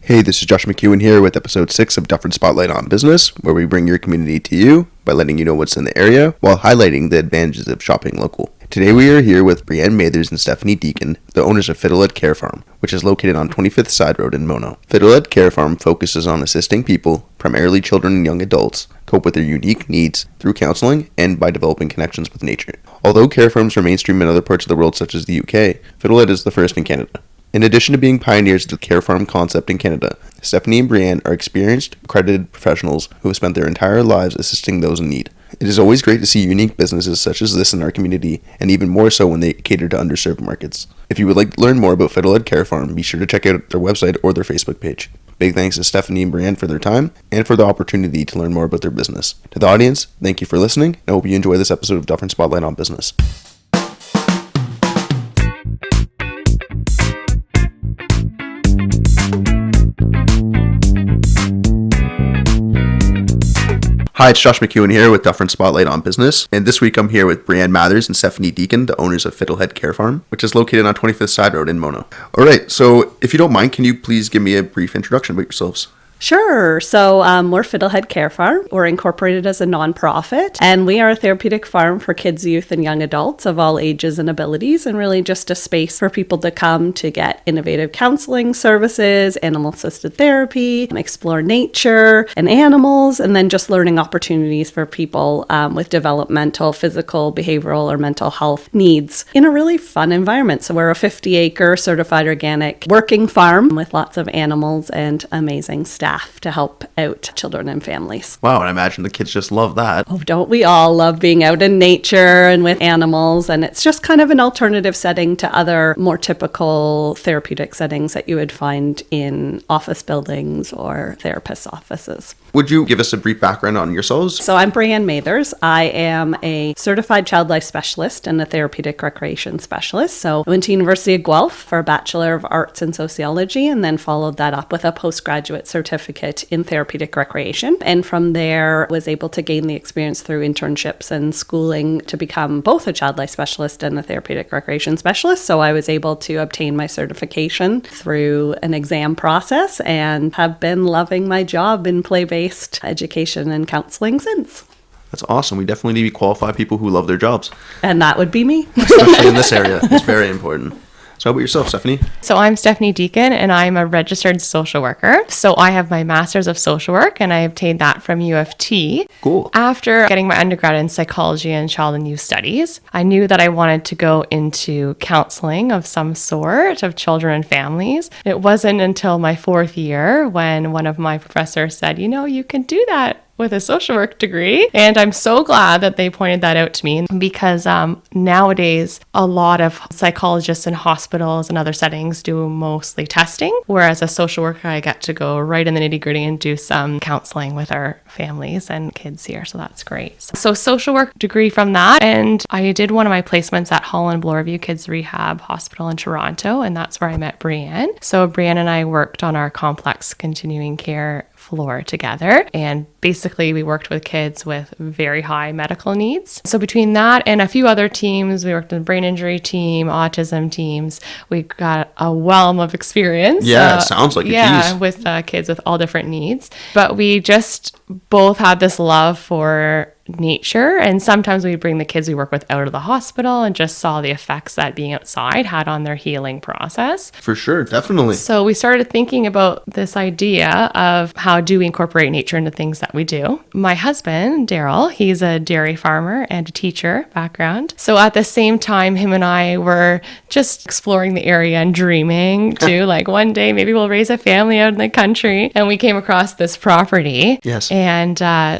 Hey, this is Josh McEwen here with episode 6 of Dufferin Spotlight on Business, where we bring your community to you by letting you know what's in the area while highlighting the advantages of shopping local. Today we are here with Brienne Mathers and Stephanie Deacon, the owners of Fiddlehead Care Farm, which is located on 25th Side Road in Mono. Fiddlehead Care Farm focuses on assisting people, primarily children and young adults, cope with their unique needs through counseling and by developing connections with nature. Although care farms are mainstream in other parts of the world such as the UK, Fiddlehead is the first in Canada. In addition to being pioneers of the care farm concept in Canada, Stephanie and Brienne are experienced, accredited professionals who have spent their entire lives assisting those in need. It is always great to see unique businesses such as this in our community, and even more so when they cater to underserved markets. If you would like to learn more about Fiddlehead Care Farm, be sure to check out their website or their Facebook page. Big thanks to Stephanie and Brienne for their time and for the opportunity to learn more about their business. To the audience, thank you for listening, and I hope you enjoy this episode of Dufferin Spotlight on Business. Hi, it's Josh McEwen here with Dufferin Spotlight on Business, and this week I'm here with Brienne Mathers and Stephanie Deacon, the owners of Fiddlehead Care Farm, which is located on 25th Side Road in Mono. Alright, so if you don't mind, can you please give me a brief introduction about yourselves? Sure. So we're Fiddlehead Care Farm. We're incorporated as a nonprofit, and we are a therapeutic farm for kids, youth, and young adults of all ages and abilities, and really just a space for people to come to get innovative counseling services, animal-assisted therapy, explore nature and animals, and then just learning opportunities for people with developmental, physical, behavioral, or mental health needs in a really fun environment. So we're a 50-acre certified organic working farm with lots of animals and amazing staff to help out children and families. Wow, and I imagine the kids just love that. Oh, don't we all love being out in nature and with animals? And it's just kind of an alternative setting to other more typical therapeutic settings that you would find in office buildings or therapists' offices. Would you give us a brief background on yourselves? So I'm Brienne Mathers. I am a certified child life specialist and a therapeutic recreation specialist. So I went to University of Guelph for a Bachelor of Arts in Sociology and then followed that up with a postgraduate certificate in therapeutic recreation. And from there was able to gain the experience through internships and schooling to become both a child life specialist and a therapeutic recreation specialist. So I was able to obtain my certification through an exam process and have been loving my job in play-based education and counseling since. That's awesome. We definitely need to qualify people who love their jobs. And that would be me. Especially in this area. It's very important. So how about yourself, Stephanie? So I'm Stephanie Deacon, and I'm a registered social worker. So I have my Master's of Social Work, and I obtained that from U of T. Cool. After getting my undergrad in psychology and child and youth studies, I knew that I wanted to go into counseling of some sort of children and families. It wasn't until my fourth year when one of my professors said, you can do that with a social work degree. And I'm so glad that they pointed that out to me because nowadays a lot of psychologists in hospitals and other settings do mostly testing, whereas a social worker, I get to go right in the nitty gritty and do some counseling with our families and kids here. So that's great. So social work degree from that. And I did one of my placements at Holland Bloorview Kids Rehab Hospital in Toronto. And that's where I met Brienne. So Brienne and I worked on our complex continuing care floor together, and basically we worked with kids with very high medical needs. So between that and a few other teams, we worked with the brain injury team, autism teams, we got a wealth of experience. Yeah, it sounds like it. Yeah, with kids with all different needs. But we just both had this love for nature, and sometimes we bring the kids we work with out of the hospital and just saw the effects that being outside had on their healing process. For sure, definitely. So we started thinking about this idea of how do we incorporate nature into things that we do. My husband, Daryl, he's a dairy farmer and a teacher background. So at the same time, him and I were just exploring the area and dreaming to like one day maybe we'll raise a family out in the country. And we came across this property. Yes. And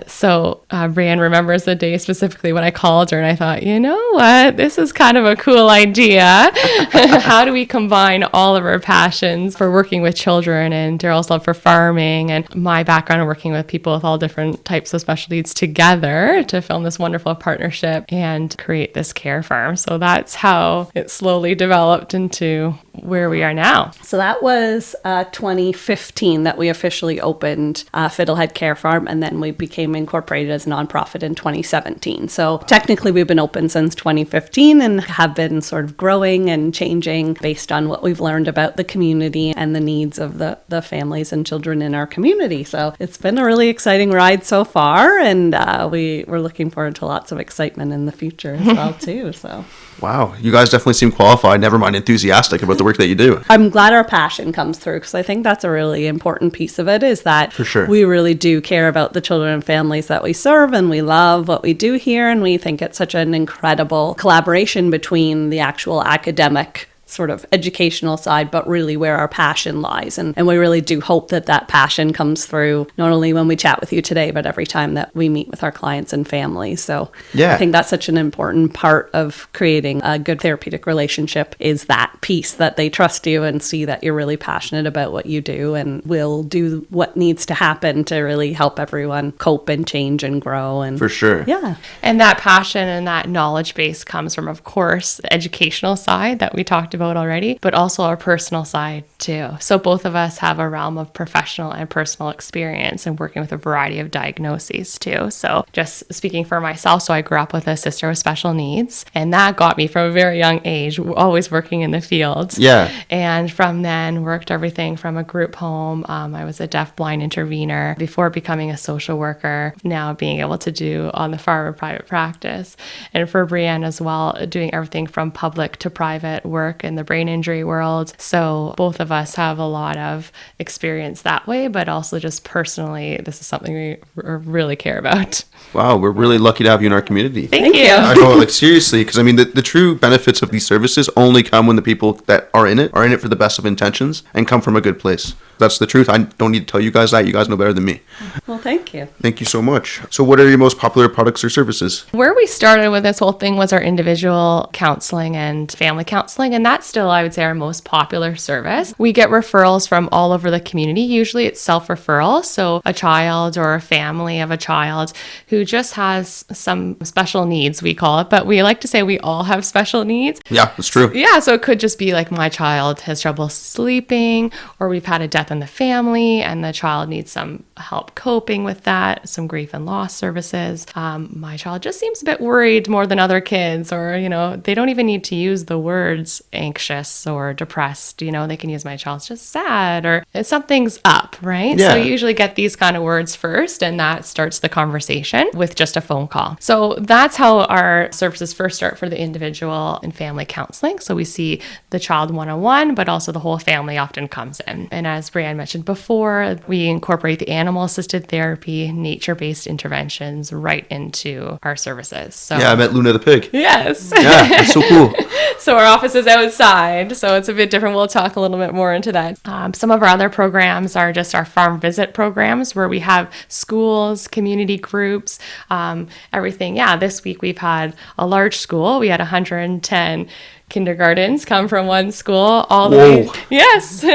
so Brienne remembers the day specifically when I called her and I thought, you know what, this is kind of a cool idea. How do we combine all of our passions for working with children and Daryl's love for farming and my background in working with people with all different types of special needs together to film this wonderful partnership and create this care farm. So that's how it slowly developed into where we are now. So that was 2015 that we officially opened Fiddlehead Care Farm, and then we became incorporated as a nonprofit in 2017. So technically we've been open since 2015 and have been sort of growing and changing based on what we've learned about the community and the needs of the families and children in our community. So it's been a really exciting ride so far, and we're looking forward to lots of excitement in the future as well too. So Wow, you guys definitely seem qualified, never mind enthusiastic about the work that you do. I'm glad our passion comes through, because I think that's a really important piece of it, is that For sure. we really do care about the children and families that we serve, and we love what we do here, and we think it's such an incredible collaboration between the actual academic sort of educational side, but really where our passion lies. And we really do hope that that passion comes through not only when we chat with you today, but every time that we meet with our clients and families. So Yeah. I think that's such an important part of creating a good therapeutic relationship, is that piece that they trust you and see that you're really passionate about what you do and will do what needs to happen to really help everyone cope and change and grow. And For sure. yeah. And that passion and that knowledge base comes from, of course, the educational side that we talked about already, but also our personal side too. So both of us have a realm of professional and personal experience in working with a variety of diagnoses too. So just speaking for myself, so I grew up with a sister with special needs, and that got me from a very young age, always working in the field. Yeah. And from then worked everything from a group home. I was a deaf-blind intervener before becoming a social worker, now being able to do on the farm a private practice. And for Brienne as well, doing everything from public to private work in the brain injury world. So both of us have a lot of experience that way, but also just personally, this is something we really care about. Wow, we're really lucky to have you in our community. Thank you. I know, like seriously, because I mean, the true benefits of these services only come when the people that are in it for the best of intentions and come from a good place. That's the truth. I don't need to tell you guys that. You guys know better than me. Well, thank you. Thank you so much. So what are your most popular products or services? Where we started with this whole thing was our individual counseling and family counseling, and that's still, I would say, our most popular service. We get referrals from all over the community. Usually it's self-referral, so a child or a family of a child who just has some special needs, we call it, but we like to say we all have special needs. Yeah, that's true. Yeah, so it could just be like my child has trouble sleeping, or we've had a death in the family and the child needs some help coping with that, some grief and loss services. My child just seems a bit worried more than other kids, or, they don't even need to use the words anxious or depressed. They can use my child's just sad, or something's up, right? Yeah. So you usually get these kind of words first, and that starts the conversation with just a phone call. So that's how our services first start for the individual and family counseling. So we see the child one-on-one, but also the whole family often comes in. And as Brianne mentioned before, we incorporate the animal-assisted therapy, nature-based interventions right into our services. So Yeah, I met Luna the pig. yes. Yeah, that's so cool. So our office is outside, so it's a bit different. We'll talk a little bit more into that. Some of our other programs are just our farm visit programs, where we have schools, community groups, everything. Yeah, this week we've had a large school. We had 110 kindergartens come from one school all the way, yes,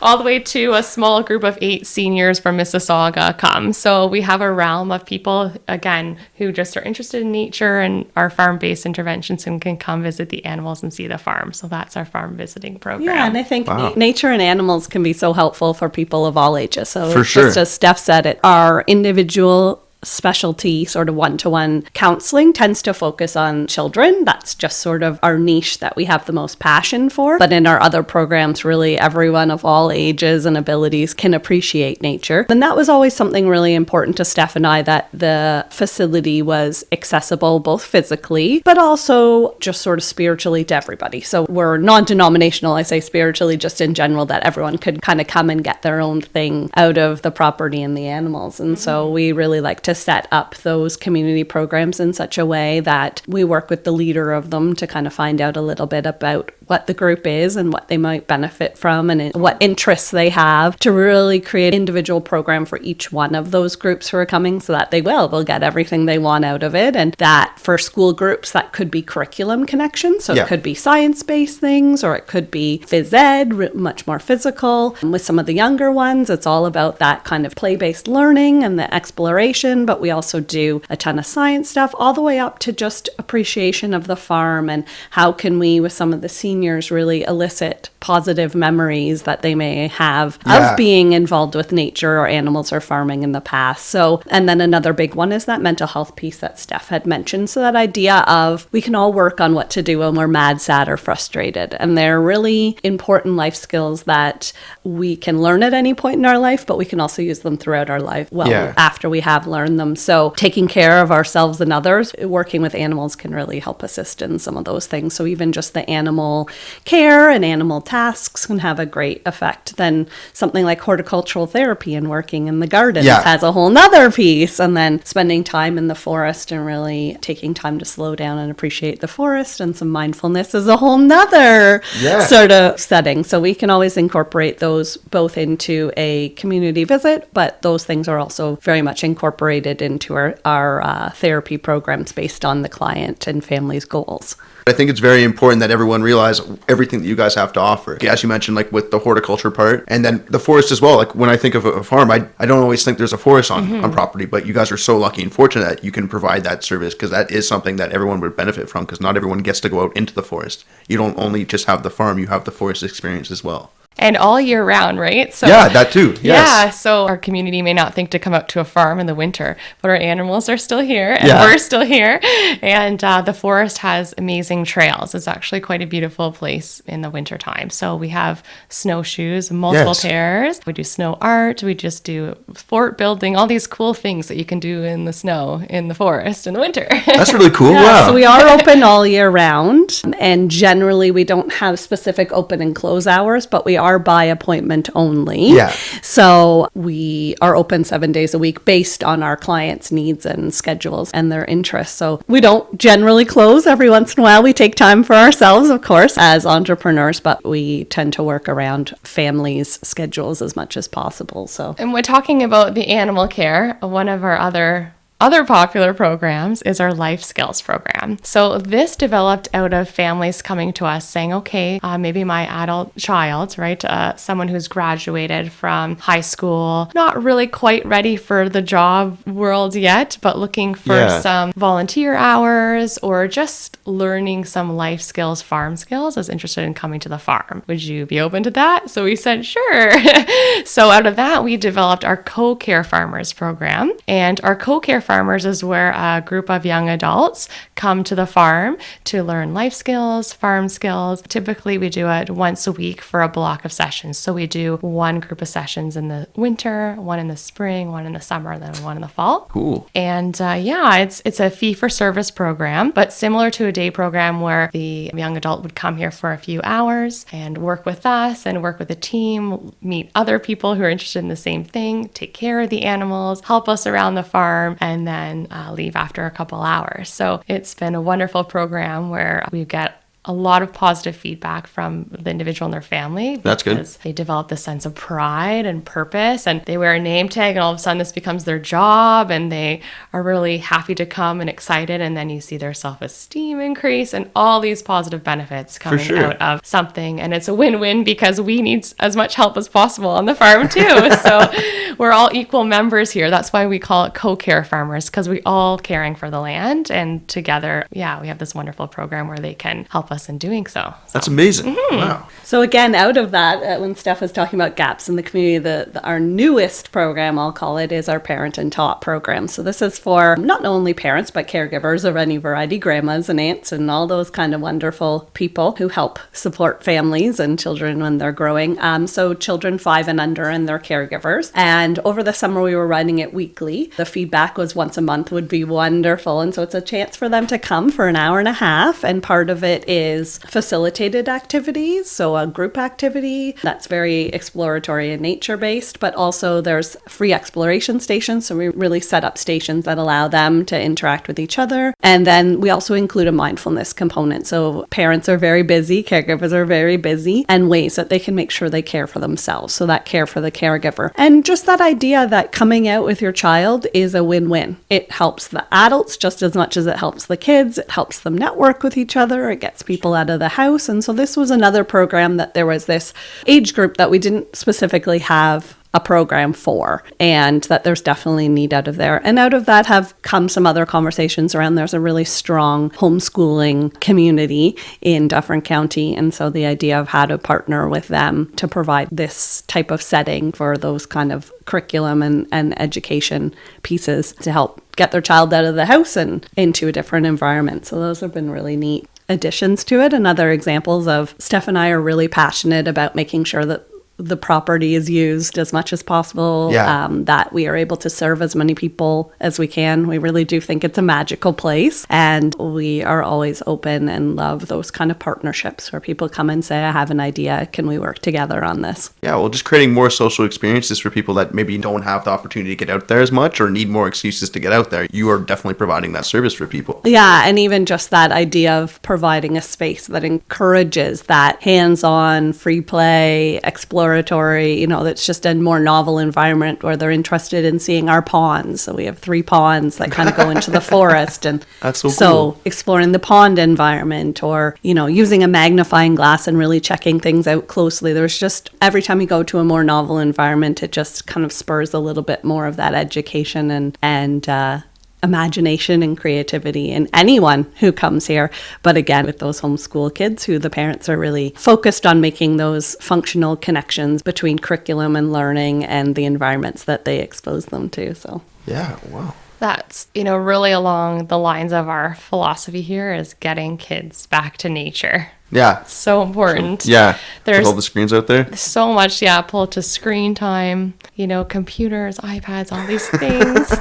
all the way to a small group of 8 seniors from Mississauga come. So we have a realm of people, again, who just are interested in nature and our farm-based interventions and can come visit the animals and see the farm. So that's our farm visiting program. Yeah, and I think nature and animals can be so helpful for people of all ages. So For sure. just as Steph said, our individual specialty sort of one-to-one counseling tends to focus on children. That's just sort of our niche that we have the most passion for. But in our other programs, really everyone of all ages and abilities can appreciate nature. And that was always something really important to Steph and I, that the facility was accessible both physically, but also just sort of spiritually to everybody. So we're non-denominational, I say spiritually just in general, that everyone could kind of come and get their own thing out of the property and the animals. And so we really like to set up those community programs in such a way that we work with the leader of them to kind of find out a little bit about what the group is and what they might benefit from and what interests they have, to really create an individual program for each one of those groups who are coming, so that they'll get everything they want out of it. And that for school groups, that could be curriculum connections. So It could be science-based things, or it could be phys ed, much more physical. And with some of the younger ones, it's all about that kind of play-based learning and the exploration. But we also do a ton of science stuff, all the way up to just appreciation of the farm, and how can we, with some of the seniors, really elicit positive memories that they may have Yeah. of being involved with nature or animals or farming in the past. So, and then another big one is that mental health piece that Steph had mentioned. So that idea of we can all work on what to do when we're mad, sad, or frustrated. And they're really important life skills that we can learn at any point in our life, but we can also use them throughout our life after we have learned them. So taking care of ourselves and others, working with animals can really help assist in some of those things. So even just the animal care and animal tasks can have a great effect. Then something like horticultural therapy and working in the gardens has a whole nother piece. And then spending time in the forest and really taking time to slow down and appreciate the forest and some mindfulness is a whole nother sort of setting. So we can always incorporate those both into a community visit, but those things are also very much incorporated into our therapy programs based on the client and family's goals. I think it's very important that everyone realize everything that you guys have to offer. As you mentioned, like with the horticulture part and then the forest as well. Like when I think of a farm, I don't always think there's a forest on property, but you guys are so lucky and fortunate that you can provide that service, because that is something that everyone would benefit from, because not everyone gets to go out into the forest. You don't only just have the farm, you have the forest experience as well. And all year round, right? So yeah, that too. Yes. Yeah, so our community may not think to come out to a farm in the winter, but our animals are still here and we're still here. And the forest has amazing trails. It's actually quite a beautiful place in the wintertime. So we have snowshoes, multiple pairs. We do snow art. We just do fort building, all these cool things that you can do in the snow, in the forest in the winter. That's really cool. Wow. So we are open all year round. And generally we don't have specific open and close hours, but we are by appointment only. Yeah. So we are open 7 days a week based on our clients' needs and schedules and their interests. So we don't generally close. Every once in a while we take time for ourselves, of course, as entrepreneurs, but we tend to work around families' schedules as much as possible. So, and we're talking about the animal care. One of our other popular programs is our life skills program. So this developed out of families coming to us saying, okay, maybe my adult child, right, someone who's graduated from high school, not really quite ready for the job world yet, but looking for some volunteer hours or just learning some life skills, farm skills, is interested in coming to the farm. Would you be open to that? So we said, sure. So out of that, we developed our co-care farmers program. And our co-care farmers is where a group of young adults come to the farm to learn life skills, farm skills. Typically, we do it once a week for a block of sessions. So we do one group of sessions in the winter, one in the spring, one in the summer, then one in the fall. Cool. And it's a fee-for-service program, but similar to a day program where the young adult would come here for a few hours and work with us and work with a team, meet other people who are interested in the same thing, take care of the animals, help us around the farm, and then leave after a couple hours. So it's been a wonderful program where we get a lot of positive feedback from the individual and their family. That's good. Because they develop this sense of pride and purpose, and they wear a name tag, and all of a sudden this becomes their job, and they are really happy to come and excited, and then you see their self-esteem increase and all these positive benefits coming out of something. And it's a win-win because we need as much help as possible on the farm too. So we're all equal members here. That's why we call it co-care farmers, because we all caring for the land, and together, we have this wonderful program where they can help us in doing so. That's amazing. Wow. So again, out of that, when Steph was talking about gaps in the community, our newest program, I'll call it, is our Parent and Taught program. So this is for not only parents, but caregivers of any variety, grandmas and aunts and all those kind of wonderful people who help support families and children when they're growing. So children 5 and under and their caregivers. And over the summer, we were running it weekly. The feedback was once a month would be wonderful. And so it's a chance for them to come for an hour and a half. And part of it is facilitated activities, so a group activity that's very exploratory and nature-based, but also there's free exploration stations, so we really set up stations that allow them to interact with each other. And then we also include a mindfulness component, so parents are very busy, caregivers are very busy, and ways that they can make sure they care for themselves, so that care for the caregiver. And just that idea that coming out with your child is a win-win. It helps the adults just as much as it helps the kids. It helps them network with each other. It gets people out of the house. And so this was another program that there was this age group that we didn't specifically have a program for, and that there's definitely need out of there. And out of that have come some other conversations around there's a really strong homeschooling community in Dufferin County. And so the idea of how to partner with them to provide this type of setting for those kind of curriculum and education pieces to help get their child out of the house and into a different environment. So those have been really neat additions to it, and other examples of Steph and I are really passionate about making sure that the property is used as much as possible, that we are able to serve as many people as we can. We really do think it's a magical place, and we are always open and love those kind of partnerships where people come and say, I have an idea, can we work together on this? Yeah, well, just creating more social experiences for people that maybe don't have the opportunity to get out there as much or need more excuses to get out there. You are definitely providing that service for people. Yeah, and even just that idea of providing a space that encourages that hands-on, free play, exploratory, that's just a more novel environment where they're interested in seeing our ponds. So we have 3 ponds that kind of go into the forest. And that's so cool. Exploring the pond environment, or, using a magnifying glass and really checking things out closely. There's just, every time you go to a more novel environment, it just kind of spurs a little bit more of that education and imagination and creativity in anyone who comes here. But again, with those homeschool kids who the parents are really focused on making those functional connections between curriculum and learning and the environments that they expose them to. So yeah, wow. That's, really along the lines of our philosophy here is getting kids back to nature. Yeah. It's so important. Yeah. There's with all the screens out there. So much, pull to screen time, computers, iPads, all these things.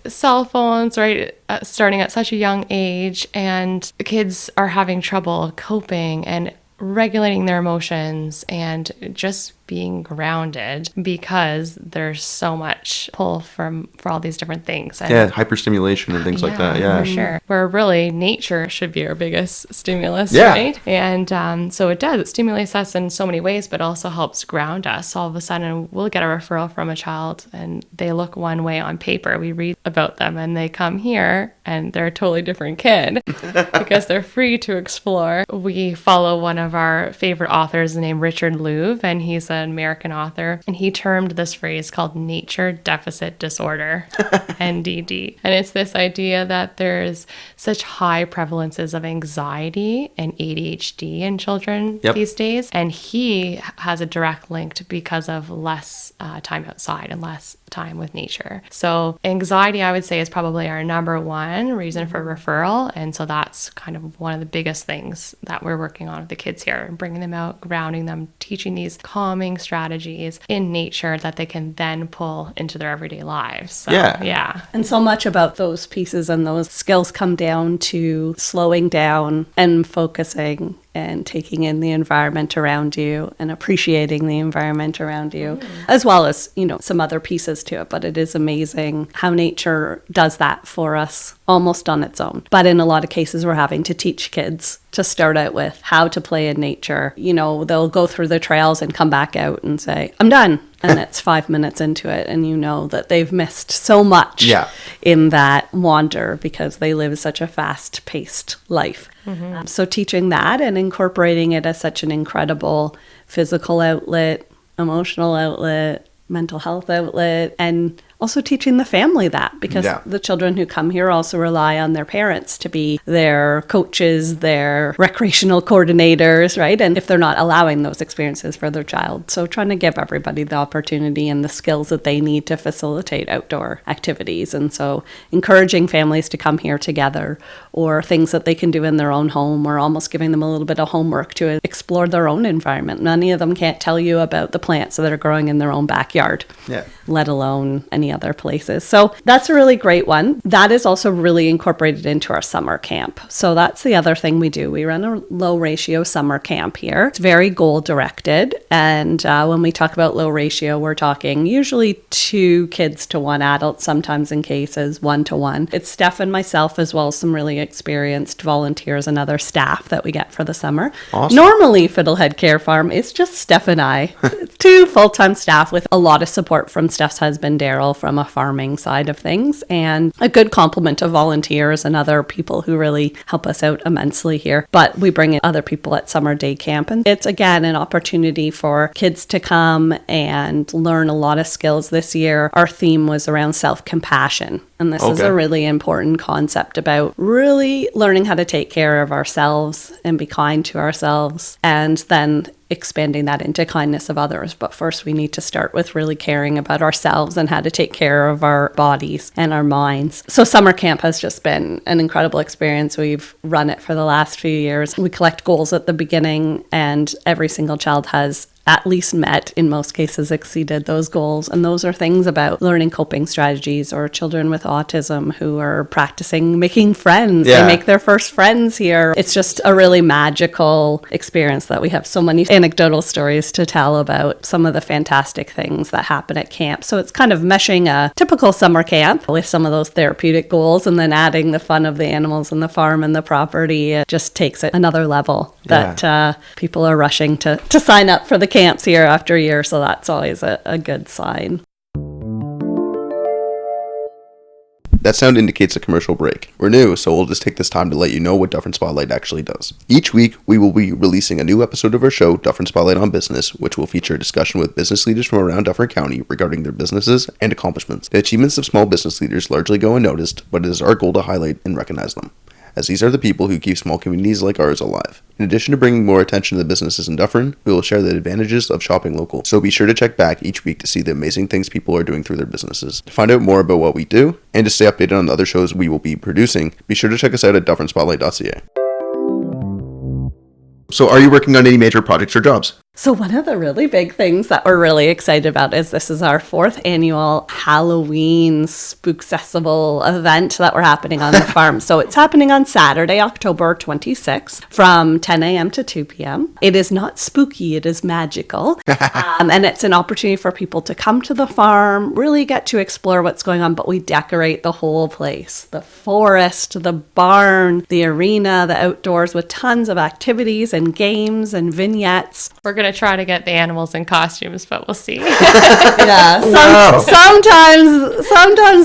Cell phones, right, starting at such a young age, and kids are having trouble coping and regulating their emotions and just being grounded because there's so much pull for all these different things. And hyperstimulation and things like that. Yeah, for sure. Where really nature should be our biggest stimulus, yeah. Right? And so it does. It stimulates us in so many ways, but also helps ground us. All of a sudden, we'll get a referral from a child and they look one way on paper. We read about them and they come here and they're a totally different kid because they're free to explore. We follow one of our favorite authors named Richard Louv, and he's an American author, and he termed this phrase called nature deficit disorder, NDD. And it's this idea that there's such high prevalences of anxiety and ADHD in children these days. And he has a direct link because of less time outside and less time with nature. So anxiety, I would say, is probably our number one reason for referral. And so that's kind of one of the biggest things that we're working on with the kids here, and bringing them out, grounding them, teaching these calming strategies in nature that they can then pull into their everyday lives. So, yeah. And so much about those pieces and those skills come down to slowing down and focusing and taking in the environment around you and appreciating the environment around you, as well as, some other pieces to it. But it is amazing how nature does that for us almost on its own. But in a lot of cases, we're having to teach kids to start out with how to play in nature. They'll go through the trails and come back out and say, I'm done. And it's 5 minutes into it, and that they've missed so much in that wander because they live such a fast-paced life. Mm-hmm. So teaching that and incorporating it as such an incredible physical outlet, emotional outlet, mental health outlet, and also teaching the family that, because the children who come here also rely on their parents to be their coaches, their recreational coordinators, right? And if they're not allowing those experiences for their child. So trying to give everybody the opportunity and the skills that they need to facilitate outdoor activities. And so encouraging families to come here together, or things that they can do in their own home, or almost giving them a little bit of homework to explore their own environment. Many of them can't tell you about the plants that are growing in their own backyard, let alone any other places. So that's a really great one. That is also really incorporated into our summer camp. So that's the other thing we do. We run a low ratio summer camp here. It's very goal directed. And when we talk about low ratio, we're talking usually 2 kids to 1 adult, sometimes in cases 1 to 1. It's Steph and myself, as well as some really experienced volunteers and other staff that we get for the summer. Awesome. Normally, Fiddlehead Care Farm is just Steph and I. 2 full-time staff with a lot of support from Steph's husband, Daryl, from a farming side of things, and a good complement of volunteers and other people who really help us out immensely here. But we bring in other people at summer day camp, and it's, again, an opportunity for kids to come and learn a lot of skills. This year, our theme was around self-compassion. And this is a really important concept about really learning how to take care of ourselves and be kind to ourselves, and then expanding that into kindness of others. But first, we need to start with really caring about ourselves and how to take care of our bodies and our minds. So summer camp has just been an incredible experience. We've run it for the last few years. We collect goals at the beginning, and every single child has at least met, in most cases exceeded those goals. And those are things about learning coping strategies, or children with autism who are practicing making friends. They make their first friends here. It's just a really magical experience that we have so many anecdotal stories to tell about some of the fantastic things that happen at camp. So it's kind of meshing a typical summer camp with some of those therapeutic goals, and then adding the fun of the animals and the farm and the property. It just takes it another level that people are rushing to sign up for the camps year after year, so that's always a good sign. That sound indicates a commercial break. We're new, so we'll just take this time to let you know what Dufferin Spotlight actually does. Each week, we will be releasing a new episode of our show, Dufferin Spotlight on Business, which will feature a discussion with business leaders from around Dufferin County regarding their businesses and accomplishments. The achievements of small business leaders largely go unnoticed, but it is our goal to highlight and recognize them, as these are the people who keep small communities like ours alive. In addition to bringing more attention to the businesses in Dufferin, we will share the advantages of shopping local, so be sure to check back each week to see the amazing things people are doing through their businesses. To find out more about what we do, and to stay updated on the other shows we will be producing, be sure to check us out at dufferinspotlight.ca. So are you working on any major projects or jobs? So one of the really big things that we're really excited about is this is our 4th annual Halloween Spook-cessible event that we're happening on the farm. So it's happening on Saturday, October 26th from 10 a.m. to 2 p.m. It is not spooky, it is magical. And it's an opportunity for people to come to the farm, really get to explore what's going on, but we decorate the whole place. The forest, the barn, the arena, the outdoors, with tons of activities and games and vignettes. We're going to try to get the animals in costumes, but we'll see. Sometimes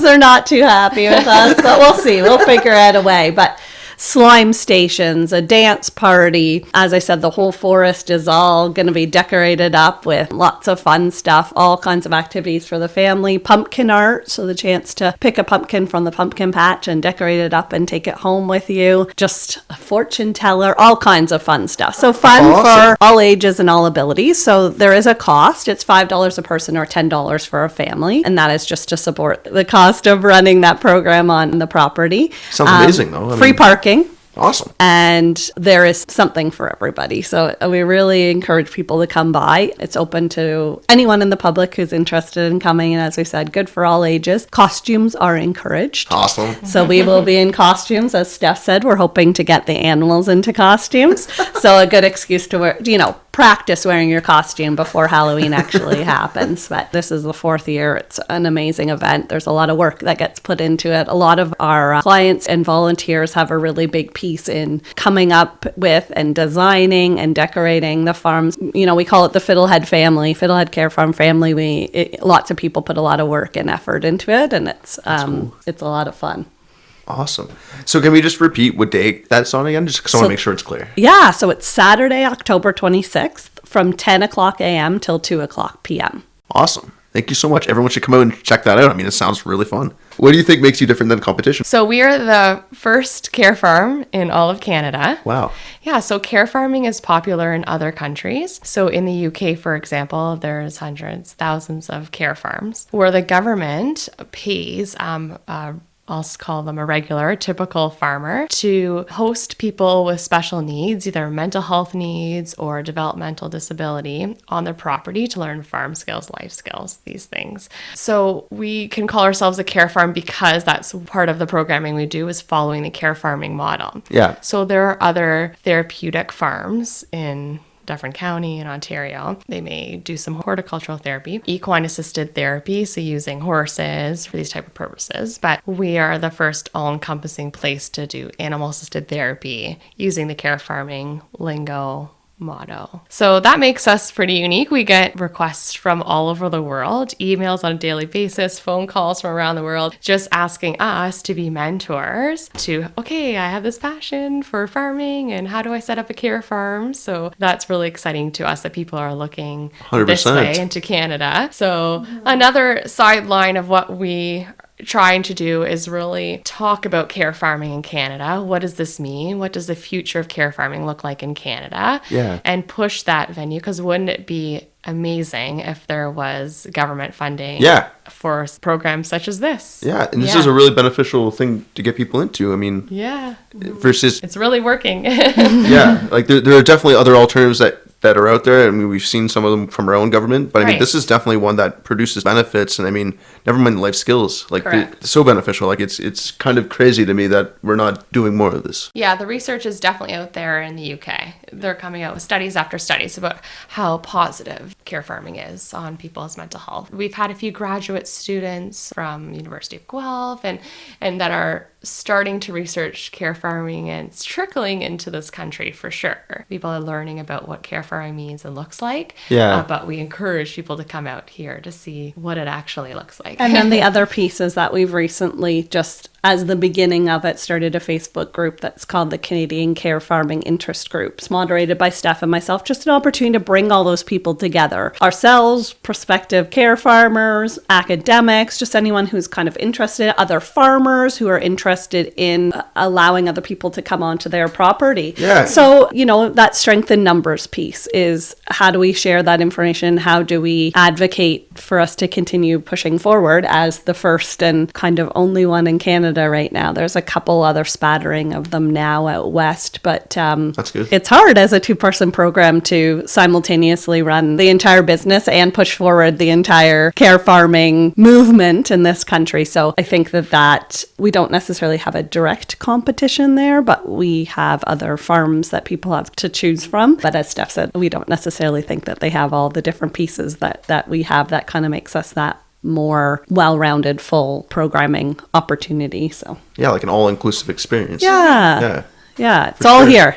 they're not too happy with us, but we'll see. We'll figure out a way. But slime stations, a dance party. As I said, the whole forest is all going to be decorated up with lots of fun stuff, all kinds of activities for the family. Pumpkin art, so the chance to pick a pumpkin from the pumpkin patch and decorate it up and take it home with you. Just a fortune teller, all kinds of fun stuff. So fun for all ages and all abilities. So there is a cost. It's $5 a person or $10 for a family. And that is just to support the cost of running that program on the property. Sounds amazing, though. Free parking. Awesome. And there is something for everybody. So we really encourage people to come by. It's open to anyone in the public who's interested in coming. And as we said, good for all ages. Costumes are encouraged. Awesome. So we will be in costumes. As Steph said, we're hoping to get the animals into costumes. So a good excuse to wear, practice wearing your costume before Halloween actually happens. But this is the 4th year. It's an amazing event. There's a lot of work that gets put into it. A lot of our clients and volunteers have a really big piece in coming up with and designing and decorating the farms. We call it the Fiddlehead family, Fiddlehead Care Farm family. Lots of people put a lot of work and effort into it, and it's cool. It's a lot of fun. Awesome. So can we just repeat what day that's on again? Just because I want to make sure it's clear. Yeah, so it's Saturday, October 26th from 10 o'clock a.m. till 2 o'clock p.m. Awesome. Thank you so much. Everyone should come out and check that out. I mean, it sounds really fun. What do you think makes you different than competition? So we are the first care farm in all of Canada. Wow. Yeah, so care farming is popular in other countries. So in the UK, for example, there's hundreds, thousands of care farms where the government pays I'll call them a regular, typical farmer, to host people with special needs, either mental health needs or developmental disability, on their property to learn farm skills, life skills, these things. So we can call ourselves a care farm because that's part of the programming we do, is following the care farming model. Yeah. So there are other therapeutic farms in Dufferin County in Ontario. They may do some horticultural therapy, equine assisted therapy, so using horses for these type of purposes. But we are the first all-encompassing place to do animal assisted therapy using the care farming lingo motto. So that makes us pretty unique. We get requests from all over the world, emails on a daily basis, phone calls from around the world, just asking us to be mentors to, okay, I have this passion for farming and how do I set up a care farm? So that's really exciting to us that people are looking 100%. This way into Canada. So another sideline of what we trying to do is really talk about care farming in Canada. What does this mean? What does the future of care farming look like in Canada? Yeah. And push that venue, because wouldn't it be amazing if there was government funding for programs such as this? Yeah, and this is a really beneficial thing to get people into. I mean, versus... It's really working. Yeah, like there are definitely other alternatives that are out there. I mean, we've seen some of them from our own government, but I mean, this is definitely one that produces benefits, and I mean, never mind life skills. Like, they're so beneficial. Like, it's kind of crazy to me that we're not doing more of this. Yeah, the research is definitely out there in the UK. They're coming out with studies after studies about how positive care farming is on people's mental health. We've had a few graduate students from University of Guelph and that are starting to research care farming, and it's trickling into this country for sure. People are learning about what care farming means and looks like. But we encourage people to come out here to see what it actually looks like. And then the other piece is that we've recently, just as the beginning of it, started a Facebook group that's called the Canadian Care Farming Interest Group. It's moderated by Steph and myself, just an opportunity to bring all those people together. Ourselves, prospective care farmers, academics, just anyone who's kind of interested, other farmers who are interested in allowing other people to come onto their property. Yeah. So, that strength in numbers piece is, how do we share that information? How do we advocate for us to continue pushing forward as the first and kind of only one in Canada right now? There's a couple other spattering of them now out west, but that's good. It's hard as a 2-person program to simultaneously run the entire business and push forward the entire care farming movement in this country. So I think that we don't necessarily have a direct competition there, but we have other farms that people have to choose from. But as Steph said, we don't necessarily think that they have all the different pieces that we have. That kind of makes us that more well-rounded, full programming opportunity. So yeah, like an all-inclusive experience. Yeah, it's all here.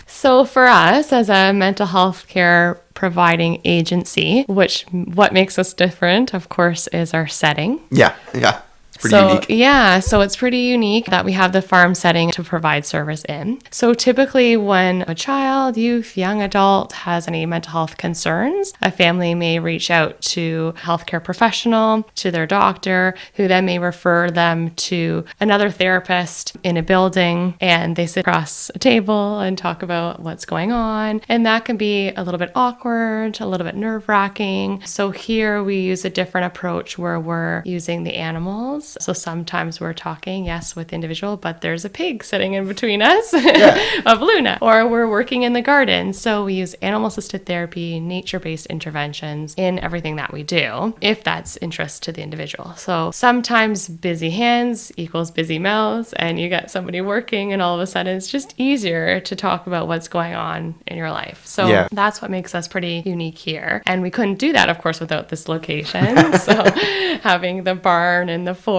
So for us as a mental health care providing agency, what makes us different, of course, is our setting. Yeah. Pretty unique. Yeah, so it's pretty unique that we have the farm setting to provide service in. So typically when a child, youth, young adult has any mental health concerns, a family may reach out to a healthcare professional, to their doctor, who then may refer them to another therapist in a building, and they sit across a table and talk about what's going on. And that can be a little bit awkward, a little bit nerve-wracking. So here we use a different approach where we're using the animals. So sometimes we're talking, yes, with individual, but there's a pig sitting in between us of Luna. Or we're working in the garden. So we use animal-assisted therapy, nature-based interventions in everything that we do, if that's interest to the individual. So sometimes busy hands equals busy mouths, and you got somebody working, and all of a sudden it's just easier to talk about what's going on in your life. So that's what makes us pretty unique here. And we couldn't do that, of course, without this location. So having the barn and the forest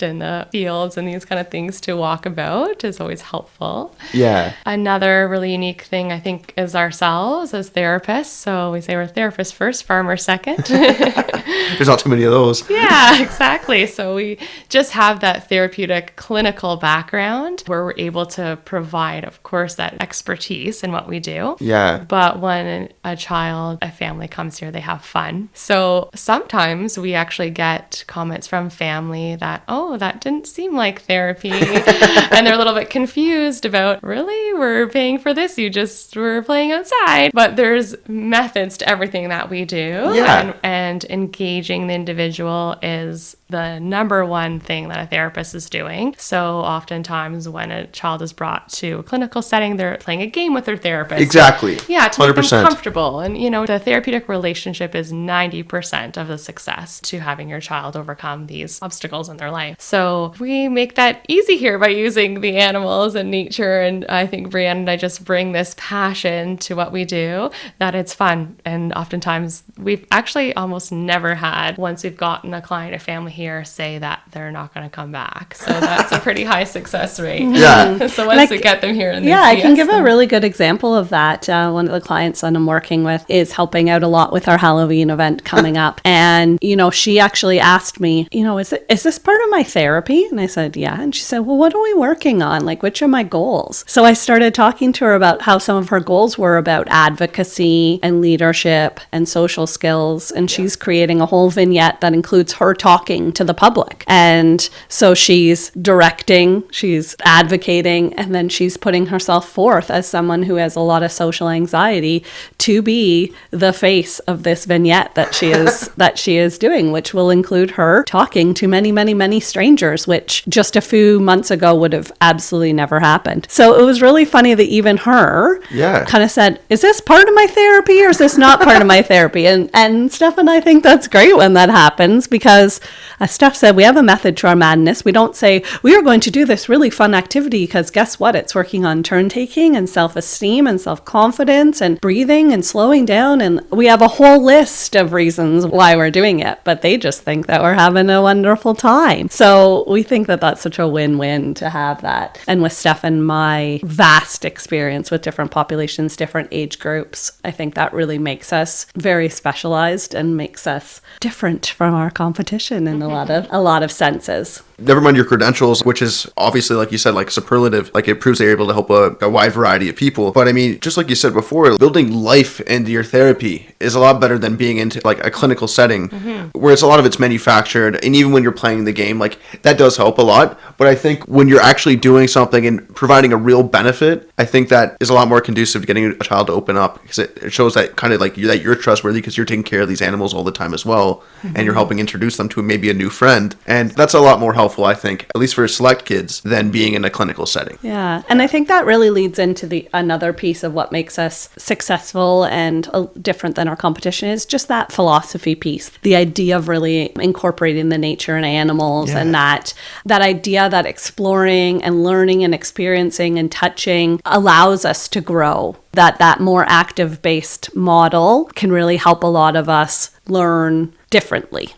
and the fields and these kind of things to walk about is always helpful. Yeah. Another really unique thing, I think, is ourselves as therapists. So we say we're therapists first, farmers second. There's not too many of those. Yeah, exactly. So we just have that therapeutic clinical background where we're able to provide, of course, that expertise in what we do. Yeah. But when a family comes here, they have fun. So sometimes we actually get comments from family that, oh, that didn't seem like therapy. And they're a little bit confused about, really? We're paying for this? You just were playing outside. But there's methods to everything that we do. Yeah. And engaging the individual is the number one thing that a therapist is doing. So oftentimes when a child is brought to a clinical setting, they're playing a game with their therapist. Exactly. Yeah, to make 100%. them comfortable. And, the therapeutic relationship is 90% of the success to having your child overcome these obstacles struggles in their life. So we make that easy here by using the animals and nature. And I think Brianne and I just bring this passion to what we do, that it's fun. And oftentimes we've actually almost never had, once we've gotten a client or family here, say that they're not going to come back. So that's a pretty high success rate. Yeah. So once we get them here and yeah, I can give a really good example of that. One of the clients that I'm working with is helping out a lot with our Halloween event coming up. And, she actually asked me, is this part of my therapy? And I said, yeah. And she said, well, what are we working on? Like, which are my goals? So I started talking to her about how some of her goals were about advocacy and leadership and social skills. And she's creating a whole vignette that includes her talking to the public. And so she's directing, she's advocating, and then she's putting herself forth as someone who has a lot of social anxiety to be the face of this vignette that she is doing, which will include her talking to many, many, many strangers, which just a few months ago would have absolutely never happened. So it was really funny that even her kind of said, is this part of my therapy or is this not part of my therapy? And Steph and I think that's great when that happens, because as Steph said, we have a method to our madness. We don't say, we are going to do this really fun activity because guess what? It's working on turn taking and self-esteem and self-confidence and breathing and slowing down. And we have a whole list of reasons why we're doing it, but they just think that we're having a wonderful time. So we think that that's such a win-win to have that. And with Steph and my vast experience with different populations, different age groups, I think that really makes us very specialized and makes us different from our competition in a lot of senses. Never mind your credentials, which is obviously, like you said, like superlative, like it proves that you're able to help a wide variety of people. But I mean, just like you said before, building life into your therapy is a lot better than being into like a clinical setting where it's a lot of it's manufactured. And even when you're playing the game, like that does help a lot. But I think when you're actually doing something and providing a real benefit, I think that is a lot more conducive to getting a child to open up, because it shows that kind of like that you're trustworthy because you're taking care of these animals all the time as well. And you're helping introduce them to maybe a new friend. And that's a lot more helpful, I think, at least for select kids, than being in a clinical setting. Yeah. And I think that really leads into another piece of what makes us successful and different than our competition is just that philosophy piece. The idea of really incorporating the nature in animals and that idea that exploring and learning and experiencing and touching allows us to grow. That more active-based model can really help a lot of us learn differently.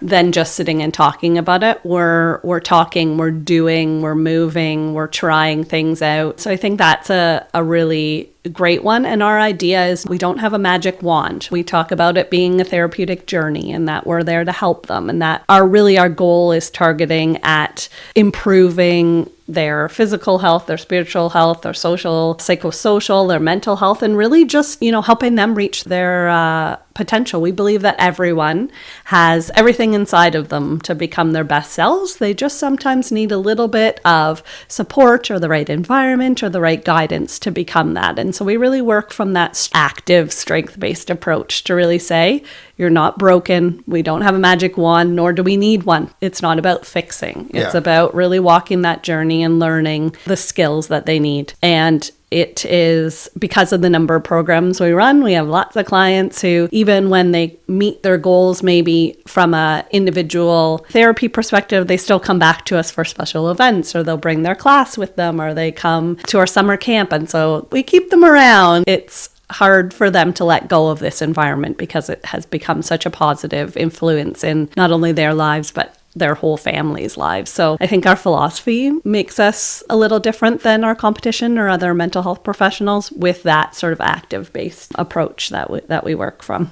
Than just sitting and talking about it. We're talking, we're doing, we're moving, we're trying things out. So I think that's a really great one. And our idea is we don't have a magic wand. We talk about it being a therapeutic journey and that we're there to help them, and that our goal is targeting at improving their physical health, their spiritual health, their social, psychosocial, their mental health, and really just, helping them reach their potential. We believe that everyone has everything inside of them to become their best selves. They just sometimes need a little bit of support or the right environment or the right guidance to become that. And so we really work from that active, strength-based approach to really say, you're not broken. We don't have a magic wand, nor do we need one. It's not about fixing. It's about really walking that journey and learning the skills that they need. And it is because of the number of programs we run. We have lots of clients who, even when they meet their goals, maybe from an individual therapy perspective, they still come back to us for special events, or they'll bring their class with them, or they come to our summer camp. And so we keep them around. It's hard for them to let go of this environment because it has become such a positive influence in not only their lives, but their whole family's lives. So I think our philosophy makes us a little different than our competition or other mental health professionals with that sort of active-based approach that we work from.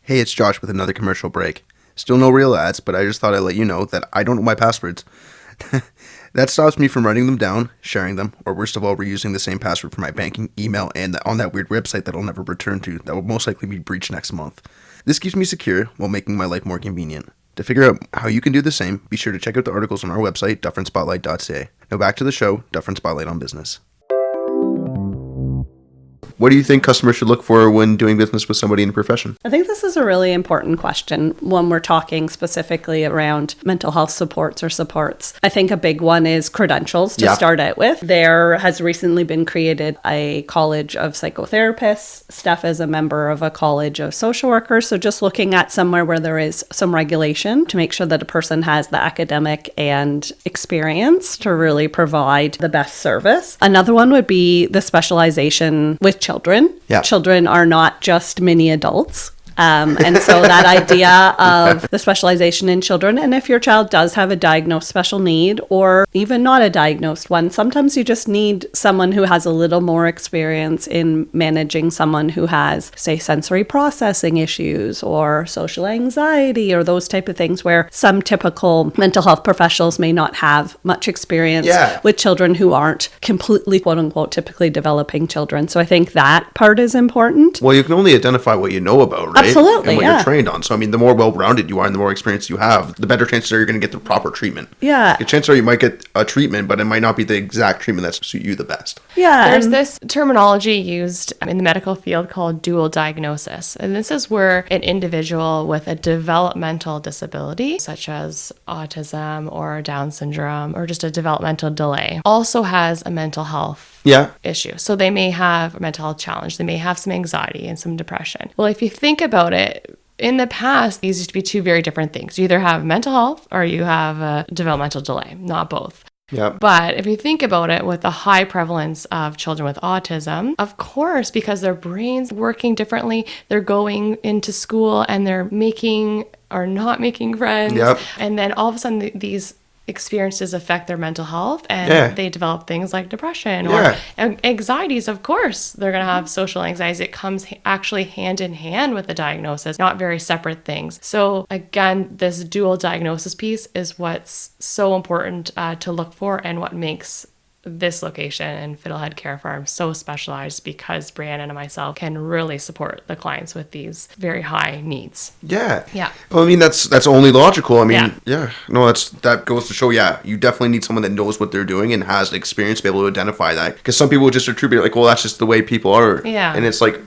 Hey, it's Josh with another commercial break. Still no real ads, but I just thought I'd let you know that I don't know my passwords. That stops me from writing them down, sharing them, or worst of all, reusing the same password for my banking, email, and on that weird website that I'll never return to that will most likely be breached next month. This keeps me secure while making my life more convenient. To figure out how you can do the same, be sure to check out the articles on our website, dufferinspotlight.ca. Now back to the show, Dufferin Spotlight on Business. What do you think customers should look for when doing business with somebody in the profession? I think this is a really important question when we're talking specifically around mental health supports or supports. I think a big one is credentials to start out with. There has recently been created a college of psychotherapists. Steph is a member of a college of social workers. So just looking at somewhere where there is some regulation to make sure that a person has the academic and experience to really provide the best service. Another one would be the specialization with children. Yeah. Children are not just mini adults. And so that idea of the specialization in children, and if your child does have a diagnosed special need or even not a diagnosed one, sometimes you just need someone who has a little more experience in managing someone who has, say, sensory processing issues or social anxiety or those type of things where some typical mental health professionals may not have much experience with children who aren't completely, quote unquote, typically developing children. So I think that part is important. Well, you can only identify what you know about, right? Absolutely, and what you're trained on. So, I mean, the more well-rounded you are and the more experience you have, the better chances are you're going to get the proper treatment. Yeah. The chances are you might get a treatment, but it might not be the exact treatment that suit you the best. Yeah. There's this terminology used in the medical field called dual diagnosis. And this is where an individual with a developmental disability, such as autism or Down syndrome or just a developmental delay, also has a mental health issue. So they may have a mental health challenge. They may have some anxiety and some depression. Well, if you think about it, in the past, these used to be two very different things. You either have mental health or you have a developmental delay, not both. Yep. But if you think about it, with the high prevalence of children with autism, of course, because their brains working differently, they're going into school and they're making or not making friends. Yep. And then all of a sudden these experiences affect their mental health and they develop things like depression or anxieties. Of course, they're going to have social anxieties. It comes actually hand in hand with the diagnosis, not very separate things. So again, this dual diagnosis piece is what's so important to look for and what makes this location and Fiddlehead Care Farm so specialized, because Brianna and myself can really support the clients with these very high needs. Yeah. Yeah. Well, I mean, that's only logical. I mean, no, that goes to show, you definitely need someone that knows what they're doing and has the experience to be able to identify that. Because some people just attribute it like, well, that's just the way people are. Yeah. And it's like,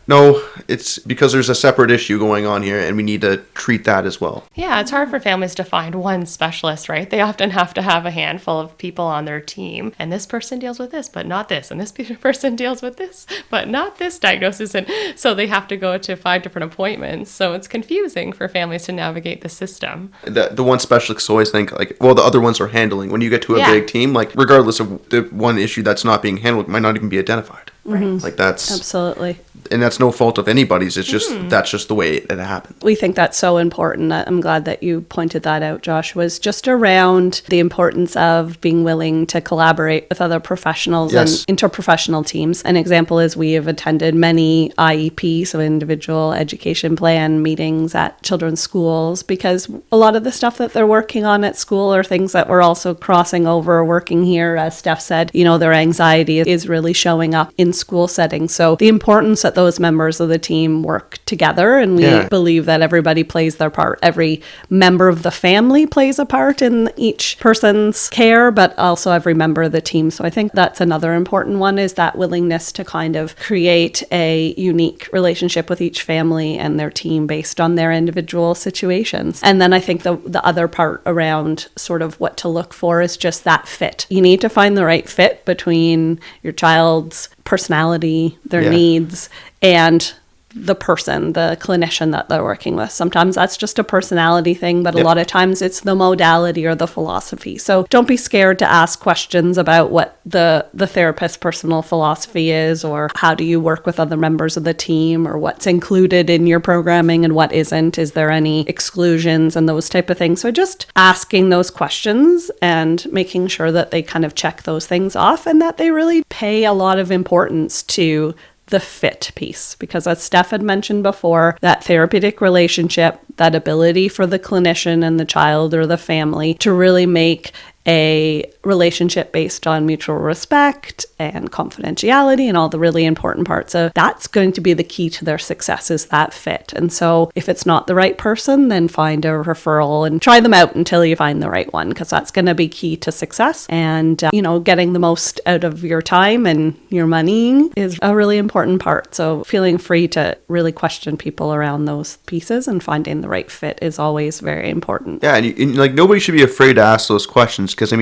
no, it's because there's a separate issue going on here and we need to treat that as well. Yeah, it's hard for families to find one specialist, right? They often have to have a handful of people on their team, and this person deals with this, but not this, and this person deals with this, but not this diagnosis, and so they have to go to 5 different appointments. So it's confusing for families to navigate the system. The one specialists always think like, well, the other ones are handling. When you get to a big team, like regardless of the one issue that's not being handled, might not even be identified. Right. Like that's absolutely. And that's no fault of anybody's. It's just, that's just the way it happens. We think that's so important. I'm glad that you pointed that out, Josh, was just around the importance of being willing to collaborate with other professionals and interprofessional teams. An example is we have attended many IEP, so individual education plan meetings at children's schools, because a lot of the stuff that they're working on at school are things that we're also crossing over, working here. As Steph said, their anxiety is really showing up in school settings. So the importance that those members of the team work together, and we believe that everybody plays their part. Every member of the family plays a part in each person's care, but also every member of the team. So I think that's another important one, is that willingness to kind of create a unique relationship with each family and their team based on their individual situations. And then I think the other part around sort of what to look for is just that fit. You need to find the right fit between your child's personality, their needs, and the person, the clinician that they're working with. Sometimes that's just a personality thing, but a lot of times it's the modality or the philosophy. So don't be scared to ask questions about what the therapist's personal philosophy is, or how do you work with other members of the team, or what's included in your programming and what isn't. Is there any exclusions and those type of things? So just asking those questions and making sure that they kind of check those things off, and that they really pay a lot of importance to the fit piece, because as Steph had mentioned before, that therapeutic relationship, that ability for the clinician and the child or the family to really make a relationship based on mutual respect and confidentiality and all the really important parts. So that's going to be the key to their success, is that fit. And so if it's not the right person, then find a referral and try them out until you find the right one, because that's going to be key to success. And, getting the most out of your time and your money is a really important part. So feeling free to really question people around those pieces and finding the right fit is always very important. Yeah, and nobody should be afraid to ask those questions, because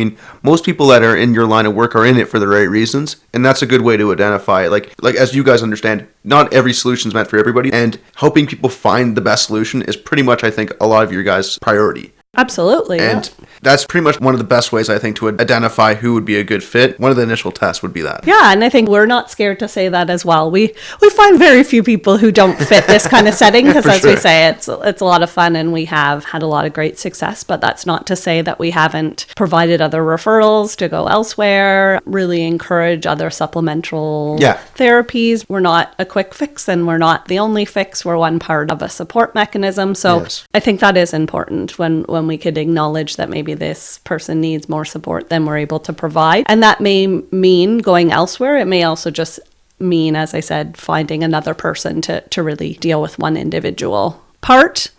most people that are in your line of work are in it for the right reasons, and that's a good way to identify it. Like as you guys understand, not every solution is meant for everybody, and helping people find the best solution is pretty much, I think, a lot of your guys' priority. Absolutely. And that's pretty much one of the best ways, I think, to identify who would be a good fit. One of the initial tests would be that. Yeah, and I think we're not scared to say that as well. We find very few people who don't fit this kind of setting, because as we say, it's a lot of fun and we have had a lot of great success, but that's not to say that we haven't provided other referrals to go elsewhere, really encourage other supplemental therapies. We're not a quick fix and we're not the only fix. We're one part of a support mechanism. So I think that is important when we could acknowledge that maybe this person needs more support than we're able to provide. And that may mean going elsewhere. It may also just mean, as I said, finding another person to really deal with one individual part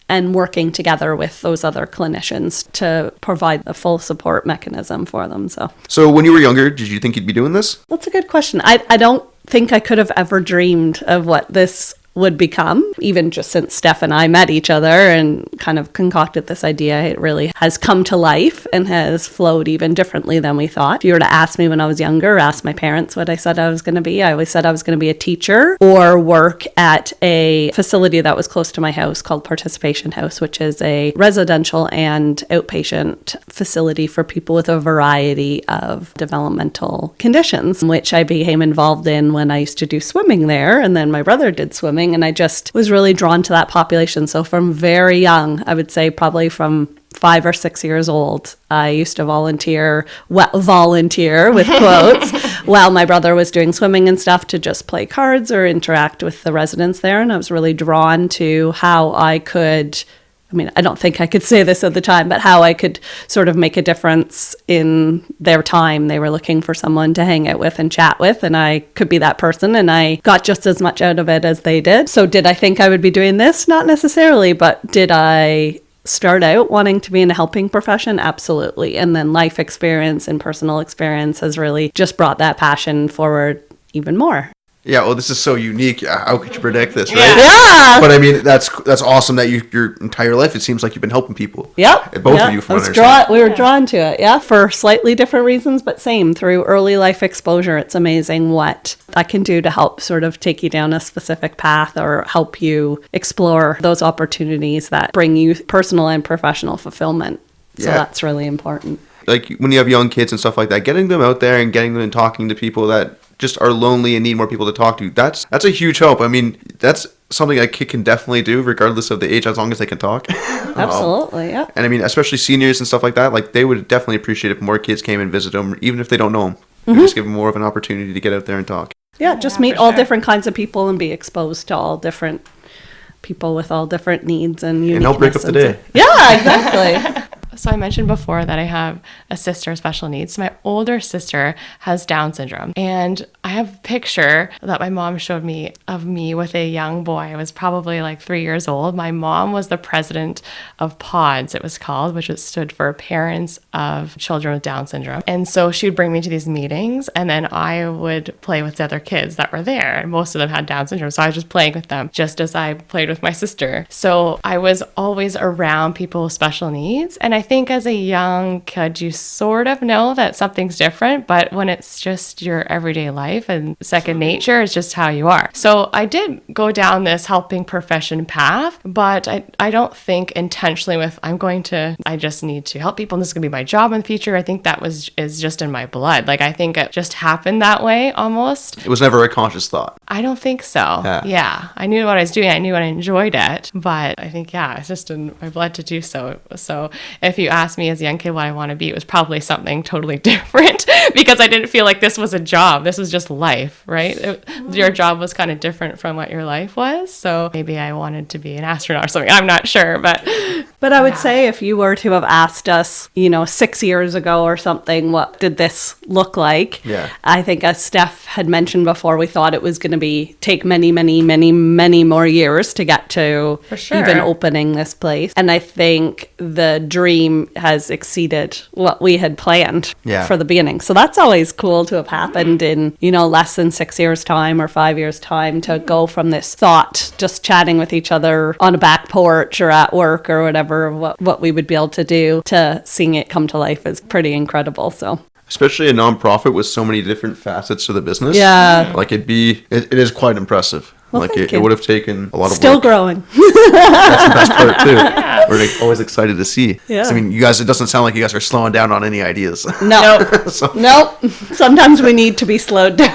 and working together with those other clinicians to provide a full support mechanism for them. So when you were younger, did you think you'd be doing this? That's a good question. I don't think I could have ever dreamed of what this would become, even just since Steph and I met each other and kind of concocted this idea. It really has come to life and has flowed even differently than we thought. If you were to ask me when I was younger, ask my parents what I said I was going to be, I always said I was going to be a teacher or work at a facility that was close to my house called Participation House, which is a residential and outpatient facility for people with a variety of developmental conditions, which I became involved in when I used to do swimming there. And then my brother did swimming, and I just was really drawn to that population. So from very young, I would say probably from 5 or 6 years old, I used to volunteer with quotes while my brother was doing swimming and stuff, to just play cards or interact with the residents there. And I was really drawn to how I could, I don't think I could say this at the time, but how I could sort of make a difference in their time. They were looking for someone to hang out with and chat with, and I could be that person, and I got just as much out of it as they did. So did I think I would be doing this? Not necessarily, but did I start out wanting to be in a helping profession? Absolutely. And then life experience and personal experience has really just brought that passion forward even more. Yeah, well, this is so unique. How could you predict this, right? Yeah. But that's awesome that your entire life, it seems like you've been helping people. Yep. Both of you, from what I understand. We were drawn to it, for slightly different reasons, but same, through early life exposure. It's amazing what I can do to help sort of take you down a specific path or help you explore those opportunities that bring you personal and professional fulfillment. So that's really important. Like when you have young kids and stuff like that, getting them out there and getting them and talking to people that just are lonely and need more people to talk to, that's a huge help. That's something a kid can definitely do regardless of the age, as long as they can talk. Absolutely, yeah. And especially seniors and stuff like that, like they would definitely appreciate if more kids came and visit them, even if they don't know them. Just give them more of an opportunity to get out there and talk. Yeah, just meet all different kinds of people and be exposed to all different people with all different needs and uniqueness. And help break up the day. Yeah, exactly. So I mentioned before that I have a sister with special needs. My older sister has Down syndrome. And I have a picture that my mom showed me of me with a young boy. I was probably like 3 years old. My mom was the president of PODS, it was called, which stood for Parents of Children with Down Syndrome. And so she would bring me to these meetings, and then I would play with the other kids that were there. And most of them had Down syndrome. So I was just playing with them, just as I played with my sister. So I was always around people with special needs. And I think as a young kid, you sort of know that something's different, but when it's just your everyday life and second nature, it's just how you are. So I did go down this helping profession path, but I don't think intentionally with, I just need to help people and this is going to be my job in the future. I think that is just in my blood. Like, I think it just happened that way almost. It was never a conscious thought. I don't think so. Yeah. I knew what I was doing. I knew I enjoyed it, but I think, it's just in my blood to do so. So if you ask me as a young kid what I want to be, it was probably something totally different because I didn't feel like this was a job. This was just life, right? Your job was kind of different from what your life was. So maybe I wanted to be an astronaut or something. I'm not sure, but But I would say if you were to have asked us, 6 years ago or something, what did this look like? Yeah. I think as Steph had mentioned before, we thought it was going to take many, many, many, many more years to get to For sure. even opening this place. And I think the dream has exceeded what we had planned for the beginning. So that's always cool to have happened in, less than 6 years' time or 5 years' time, to go from this thought, just chatting with each other on a back porch or at work or whatever, what we would be able to do, to seeing it come to life is pretty incredible. So especially a nonprofit with so many different facets to the business. Yeah. Like it is quite impressive. Well, like thank it you. would have taken a lot of Still work. growing. That's the best part too. We're like always excited to see. Yeah. So, I mean, you guys, it doesn't sound like you guys are slowing down on any ideas. No. So, Nope. Sometimes we need to be slowed down.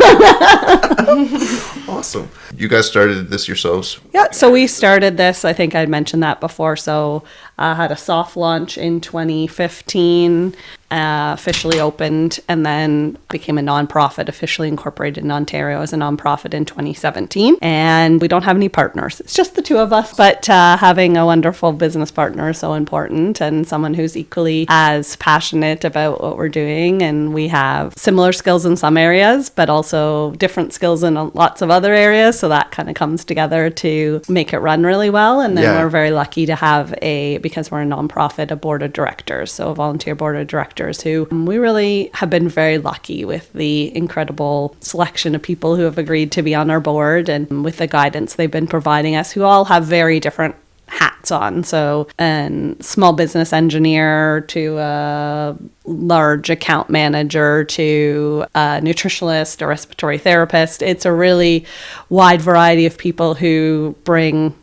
awesome. You guys started this yourselves. Yeah, so we started this, I think I'd mentioned that before. So I had a soft launch in 2015, officially opened, and then became a nonprofit, officially incorporated in Ontario as a nonprofit in 2017. And we don't have any partners. It's just the two of us, but having a wonderful business partner is so important, and someone who's equally as passionate about what we're doing. And we have similar skills in some areas, but also different skills in lots of other areas. So that kind of comes together to make it run really well. And then we're very lucky to have because we're a nonprofit, a board of directors, so a volunteer board of directors who we really have been very lucky with the incredible selection of people who have agreed to be on our board, and with the guidance they've been providing us, who all have very different hats on. So a small business engineer to a large account manager to a nutritionist, a respiratory therapist. It's a really wide variety of people who bring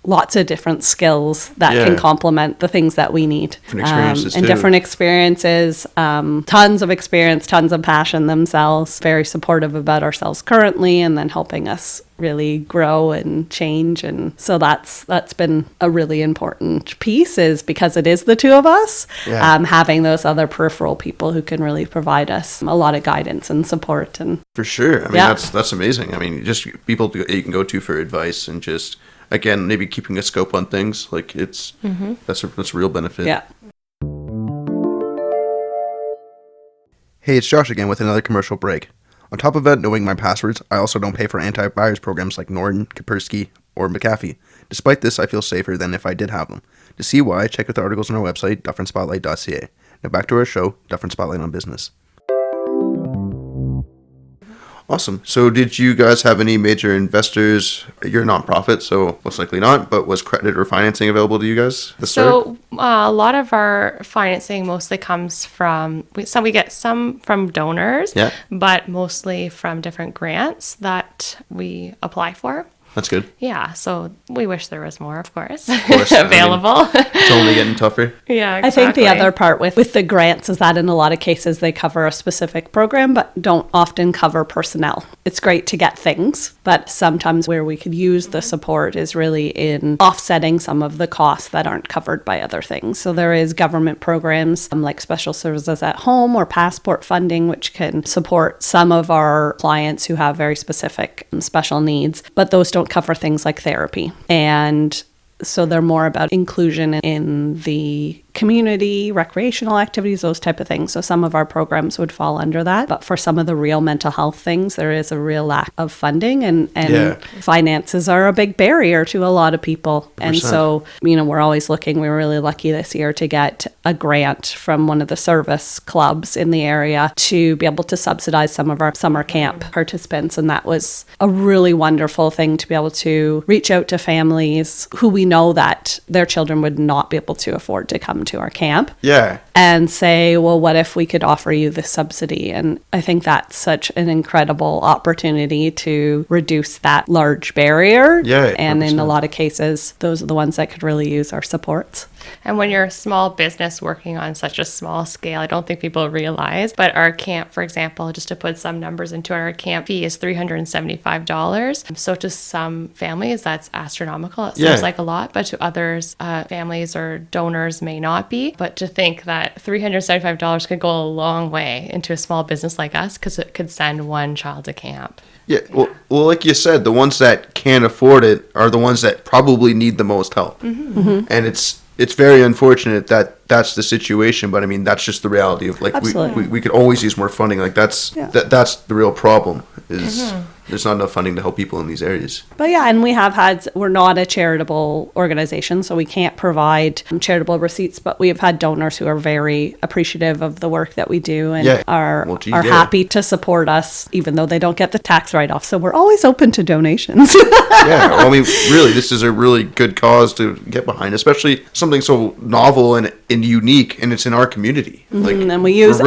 lots of different skills that can complement the things that we need. Different experiences and too. different experiences, tons of experience, tons of passion themselves, very supportive about ourselves currently, and then helping us really grow and change. And so that's been a really important piece, is because it is the two of us, having those other peripheral people who can really provide us a lot of guidance and support. And For sure. I mean, that's amazing. I mean, just people you can go to for advice, and just, again, maybe keeping a scope on things. Like that's a real benefit. yeah. Hey, it's Josh again with another commercial break. On top of that, knowing my passwords, I also don't pay for antivirus programs like Norton, Kaspersky, or McAfee. Despite this, I feel safer than if I did have them. To see why, check out the articles on our website, dufferinspotlight.ca. Now back to our show, Dufferin Spotlight on Business. Awesome. So did you guys have any major investors? You're a nonprofit, so most likely not, but was credit or financing available to you guys at the start? So a lot of our financing mostly comes from, we get some from donors, but mostly from different grants that we apply for. That's good. Yeah, so we wish there was more, of course, available. available. It's only getting tougher. Yeah, exactly. I think the other part with the grants is that in a lot of cases they cover a specific program but don't often cover personnel. It's great to get things, but sometimes where we could use the support is really in offsetting some of the costs that aren't covered by other things. So there is government programs like Special Services at Home or Passport funding, which can support some of our clients who have very specific special needs, but those don't cover things like therapy. And so they're more about inclusion in the community, recreational activities, those type of things. So some of our programs would fall under that. But for some of the real mental health things, there is a real lack of funding, and finances are a big barrier to a lot of people. 100%. And so, we're always looking. We were really lucky this year to get a grant from one of the service clubs in the area to be able to subsidize some of our summer camp participants. And that was a really wonderful thing, to be able to reach out to families who we know that their children would not be able to afford to come to our camp. Yeah. And say, well, what if we could offer you this subsidy? And I think that's such an incredible opportunity to reduce that large barrier. Yeah. 100%. And in a lot of cases, those are the ones that could really use our supports. And when you're a small business working on such a small scale, I don't think people realize, but our camp, for example, just to put some numbers into it, our camp fee is $375. So to some families, that's astronomical. It seems like a lot, but to others, families or donors may not be. But to think that $375 could go a long way into a small business like us, because it could send one child to camp. Yeah, well, like you said, the ones that can't afford it are the ones that probably need the most help. Mm-hmm. And it's very unfortunate that that's the situation, but I mean, that's just the reality of, like, we could always use more funding. Like, that's the real problem is there's not enough funding to help people in these areas. But yeah, and we're not a charitable organization, so we can't provide charitable receipts, but we have had donors who are very appreciative of the work that we do and are happy to support us, even though they don't get the tax write-off. So we're always open to donations. Yeah, well, I mean, really, this is a really good cause to get behind, especially something so novel and unique, and it's in our community. Like, and we use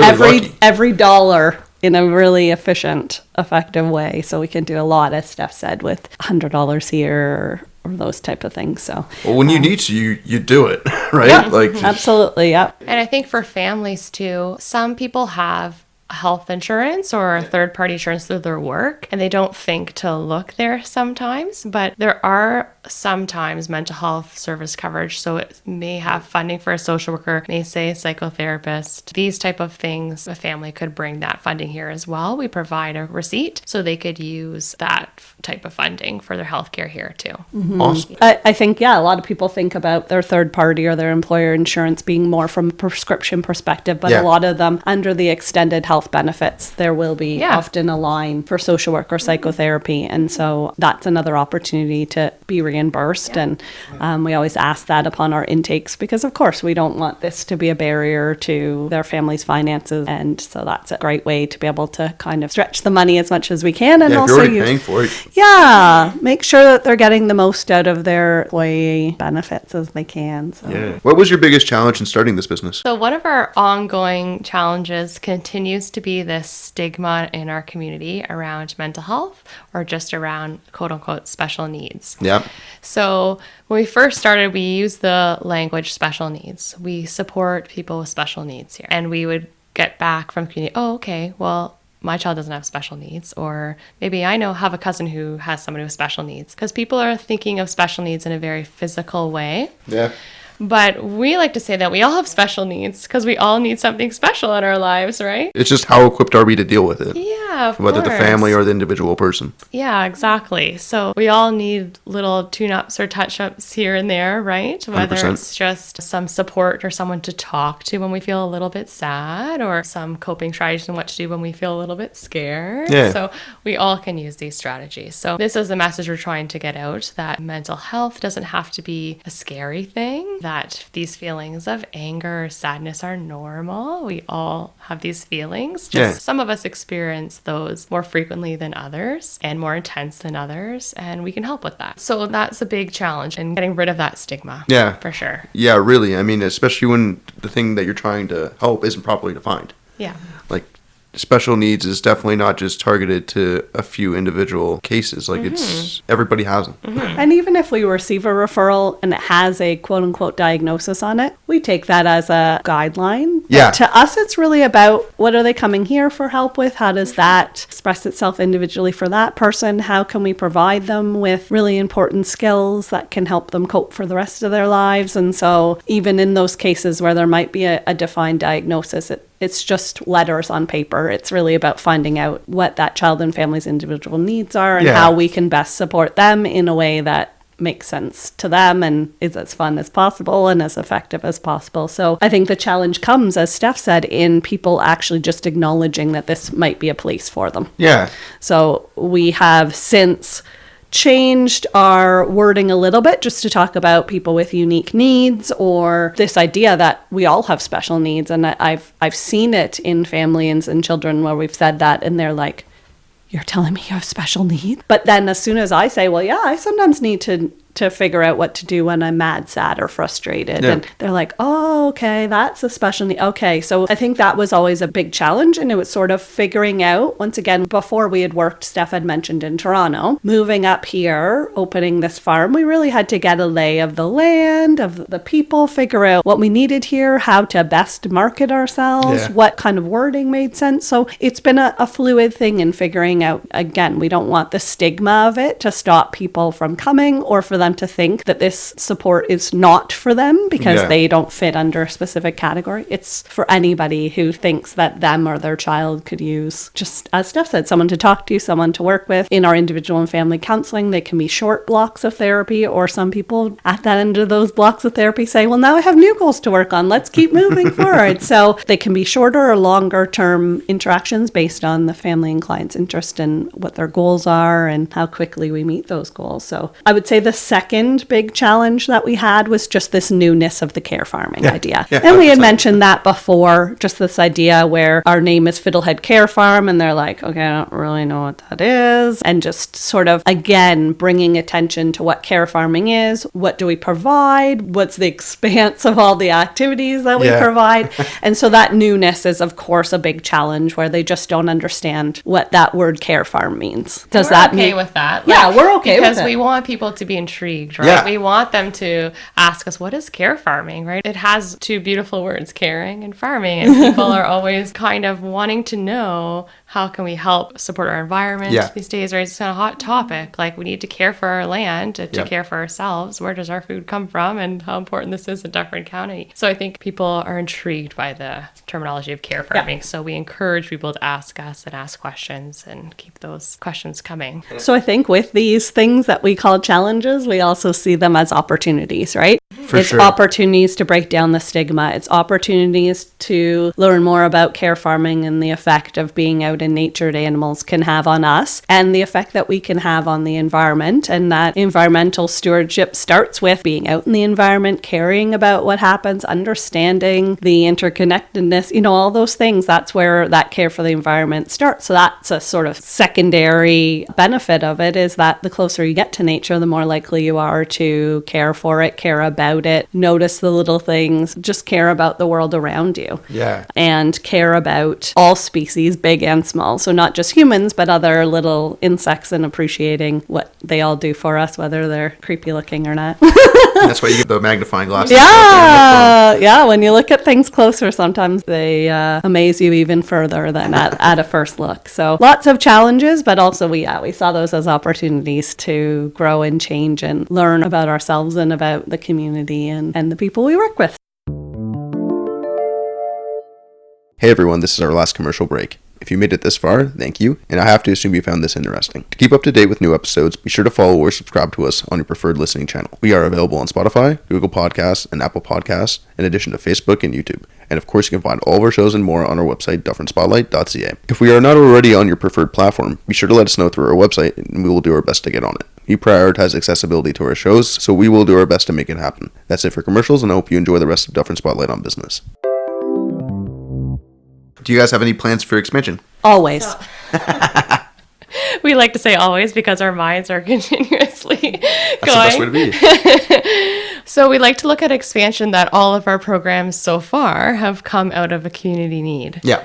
every dollar in a really efficient, effective way. So we can do a lot, as Steph said, with $100 here or those type of things. So, well, when you need to, you do it, right? Yeah, like, absolutely, yeah. And I think for families too, some people have health insurance or third-party insurance through their work, and they don't think to look there sometimes, but there are sometimes mental health service coverage, so it may have funding for a social worker, may say psychotherapist, these type of things. A family could bring that funding here as well. We provide a receipt so they could use that type of funding for their healthcare here too. Awesome. I think, a lot of people think about their third party or their employer insurance being more from a prescription perspective, but a lot of them, under the extended health benefits, there will be often a line for social work or psychotherapy, and so that's another opportunity to be reimbursed. And we always ask that upon our intakes, because of course we don't want this to be a barrier to their family's finances, and so that's a great way to be able to kind of stretch the money as much as we can, and also if you're already paying for it, make sure that they're getting the most out of their employee benefits as they can. So. What was your biggest challenge in starting this business? So one of our ongoing challenges continues to be this stigma in our community around mental health, or just around quote unquote special needs. Yeah. So when we first started, we used the language special needs. We support people with special needs here. And we would get back from community, oh, okay, well, my child doesn't have special needs, or maybe I have a cousin who has somebody with special needs, because people are thinking of special needs in a very physical way. Yeah. But we like to say that we all have special needs because we all need something special in our lives, right? It's just how equipped are we to deal with it? Yeah, of Whether course. the family or the individual person. Yeah, exactly. So we all need little tune-ups or touch-ups here and there, right? Whether 100%. it's just some support or someone to talk to when we feel a little bit sad, or some coping strategies on what to do when we feel a little bit scared. Yeah. So we all can use these strategies. So this is the message we're trying to get out, that mental health doesn't have to be a scary thing, that these feelings of anger or sadness are normal. We all have these feelings. Just some of us experience those more frequently than others and more intense than others, and we can help with that. So that's a big challenge in getting rid of that stigma. Yeah. For sure. Yeah, really. I mean, especially when the thing that you're trying to help isn't properly defined. Yeah. Like, special needs is definitely not just targeted to a few individual cases. Like, it's everybody has them. And even if we receive a referral and it has a quote unquote diagnosis on it, we take that as a guideline. Yeah. But to us, it's really about, what are they coming here for help with? How does that express itself individually for that person? How can we provide them with really important skills that can help them cope for the rest of their lives? And so even in those cases where there might be a defined diagnosis, it's just letters on paper. It's really about finding out what that child and family's individual needs are and how we can best support them in a way that makes sense to them and is as fun as possible and as effective as possible. So I think the challenge comes, as Steph said, in people actually just acknowledging that this might be a place for them. Yeah. So we have since changed our wording a little bit just to talk about people with unique needs, or this idea that we all have special needs. And I've seen it in families and children where we've said that and they're like, you're telling me you have special needs? But then as soon as I say, well, yeah, I sometimes need to figure out what to do when I'm mad, sad, or frustrated. Yeah. And they're like, oh, okay, that's a special need. Okay, so I think that was always a big challenge. And it was sort of figuring out, once again, before we had worked, Steph had mentioned in Toronto, moving up here, opening this farm, we really had to get a lay of the land, of the people, figure out what we needed here, how to best market ourselves, what kind of wording made sense. So it's been a fluid thing in figuring out, again, we don't want the stigma of it to stop people from coming or for them them to think that this support is not for them because they don't fit under a specific category. It's for anybody who thinks that them or their child could use, just as Steph said, someone to talk to, someone to work with. In our individual and family counseling, they can be short blocks of therapy, or some people at that end of those blocks of therapy say, well, now I have new goals to work on. Let's keep moving forward. So they can be shorter or longer term interactions based on the family and client's interest in what their goals are and how quickly we meet those goals. So I would say the second big challenge that we had was just this newness of the care farming idea. Yeah, and we had mentioned that before, just this idea where our name is Fiddlehead Care Farm, and they're like, okay, I don't really know what that is. And just sort of, again, bringing attention to what care farming is, what do we provide, what's the expanse of all the activities that we provide. And so that newness is, of course, a big challenge where they just don't understand what that word care farm means. Does that mean with that? Yeah, we're okay with it. Because we want people to be intrigued, right? Yeah. We want them to ask us, what is care farming, right? It has two beautiful words, caring and farming. And people are always kind of wanting to know, how can we help support our environment these days, right? It's kind of a hot topic. Like, we need to care for our land, to care for ourselves. Where does our food come from, and how important this is in Dufferin County? So I think people are intrigued by the terminology of care farming. So we encourage people to ask us and ask questions and keep those questions coming. So I think with these things that we call challenges, we also see them as opportunities, right? It's opportunities to break down the stigma. It's opportunities to learn more about care farming and the effect of being out in nature animals can have on us, and the effect that we can have on the environment. And that environmental stewardship starts with being out in the environment, caring about what happens, understanding the interconnectedness, all those things. That's where that care for the environment starts. So that's a sort of secondary benefit of it, is that the closer you get to nature, the more likely you are to care for it, care about it, notice the little things, just care about the world around you. Yeah. And care about all species, big and small. So not just humans, but other little insects, and appreciating what they all do for us, whether they're creepy looking or not. That's why you get the magnifying glass. Yeah. When you look at things closer, sometimes they amaze you even further than at a first look. So lots of challenges, but also we saw those as opportunities to grow and change and learn about ourselves and about the community and the people we work with. Hey everyone, this is our last commercial break. If you made it this far, thank you, and I have to assume you found this interesting. To keep up to date with new episodes, be sure to follow or subscribe to us on your preferred listening channel. We are available on Spotify, Google Podcasts, and Apple Podcasts, in addition to Facebook and YouTube. And of course, you can find all of our shows and more on our website, dufferinspotlight.ca. If we are not already on your preferred platform, be sure to let us know through our website, and we will do our best to get on it. We prioritize accessibility to our shows, so we will do our best to make it happen. That's it for commercials, and I hope you enjoy the rest of Dufferin Spotlight on Business. Do you guys have any plans for expansion? Always. We like to say always because our minds are continuously going. That's the best way to be. So we like to look at expansion that all of our programs so far have come out of a community need. Yeah.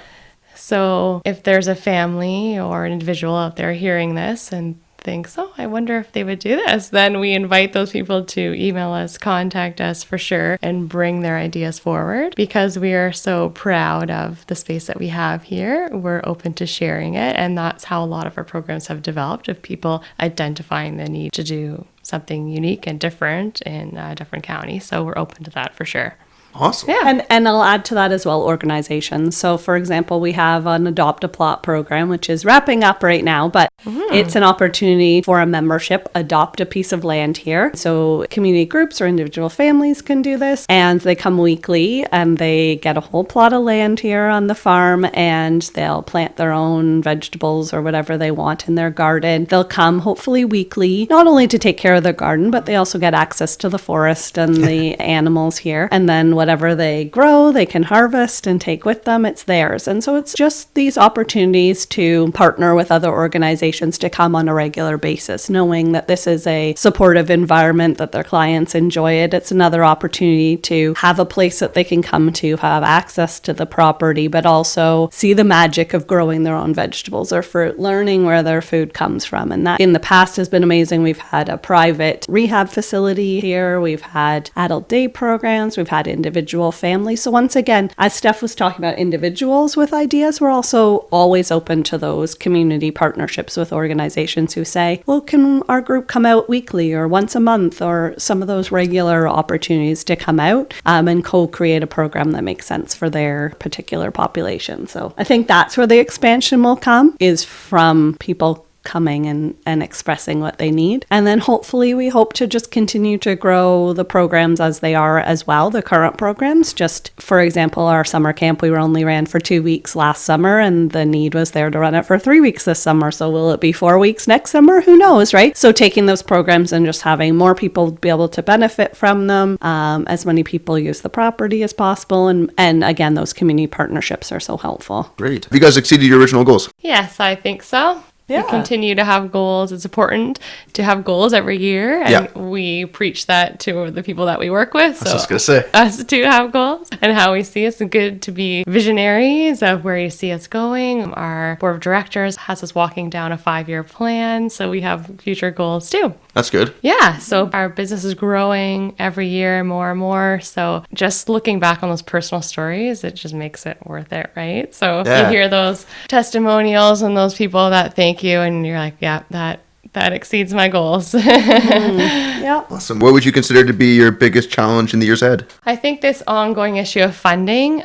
So if there's a family or an individual out there hearing this and thinks, oh, I wonder if they would do this, then we invite those people to email us, contact us for sure, and bring their ideas forward. Because we are so proud of the space that we have here, we're open to sharing it, and that's how a lot of our programs have developed, of people identifying the need to do something unique and different in Dufferin County. So we're open to that for sure. Awesome. Yeah. And I'll add to that as well, organizations. So, for example, we have an Adopt a Plot program, which is wrapping up right now, but it's an opportunity for a membership, adopt a piece of land here. So community groups or individual families can do this, and they come weekly and they get a whole plot of land here on the farm, and they'll plant their own vegetables or whatever they want in their garden. They'll come hopefully weekly, not only to take care of their garden, but they also get access to the forest and the animals here. And then whatever they grow, they can harvest and take with them. It's theirs. And so it's just these opportunities to partner with other organizations to come on a regular basis, knowing that this is a supportive environment, that their clients enjoy it. It's another opportunity to have a place that they can come to, have access to the property, but also see the magic of growing their own vegetables or fruit, learning where their food comes from. And that in the past has been amazing. We've had a private rehab facility here. We've had adult day programs. We've had individual individual families. So once again, as Steph was talking about individuals with ideas, we're also always open to those community partnerships with organizations who say, well, can our group come out weekly or once a month, or some of those regular opportunities to come out and co-create a program that makes sense for their particular population. So I think that's where the expansion will come, is from people coming and expressing what they need. And then hopefully we hope to just continue to grow the programs as they are as well, the current programs. Just for example, our summer camp, we were only ran for 2 weeks last summer, and the need was there to run it for 3 weeks this summer. So will it be 4 weeks next summer? Who knows, right? So taking those programs and just having more people be able to benefit from them, as many people use the property as possible. And again, those community partnerships are so helpful. Great. Have you guys exceeded your original goals? Yes, I think so. Yeah. We continue to have goals. It's important to have goals every year. And we preach that to the people that we work with. So I was just going to say. Us to have goals and how we see us. It's good to be visionaries of where you see us going. Our board of directors has us walking down a 5-year plan. So we have future goals too. That's good. Yeah. So our business is growing every year more and more. So just looking back on those personal stories, it just makes it worth it, right? So you hear those testimonials and those people that thank you, and you're like, yeah, that exceeds my goals. Yeah. Awesome. What would you consider to be your biggest challenge in the years ahead? I think this ongoing issue of funding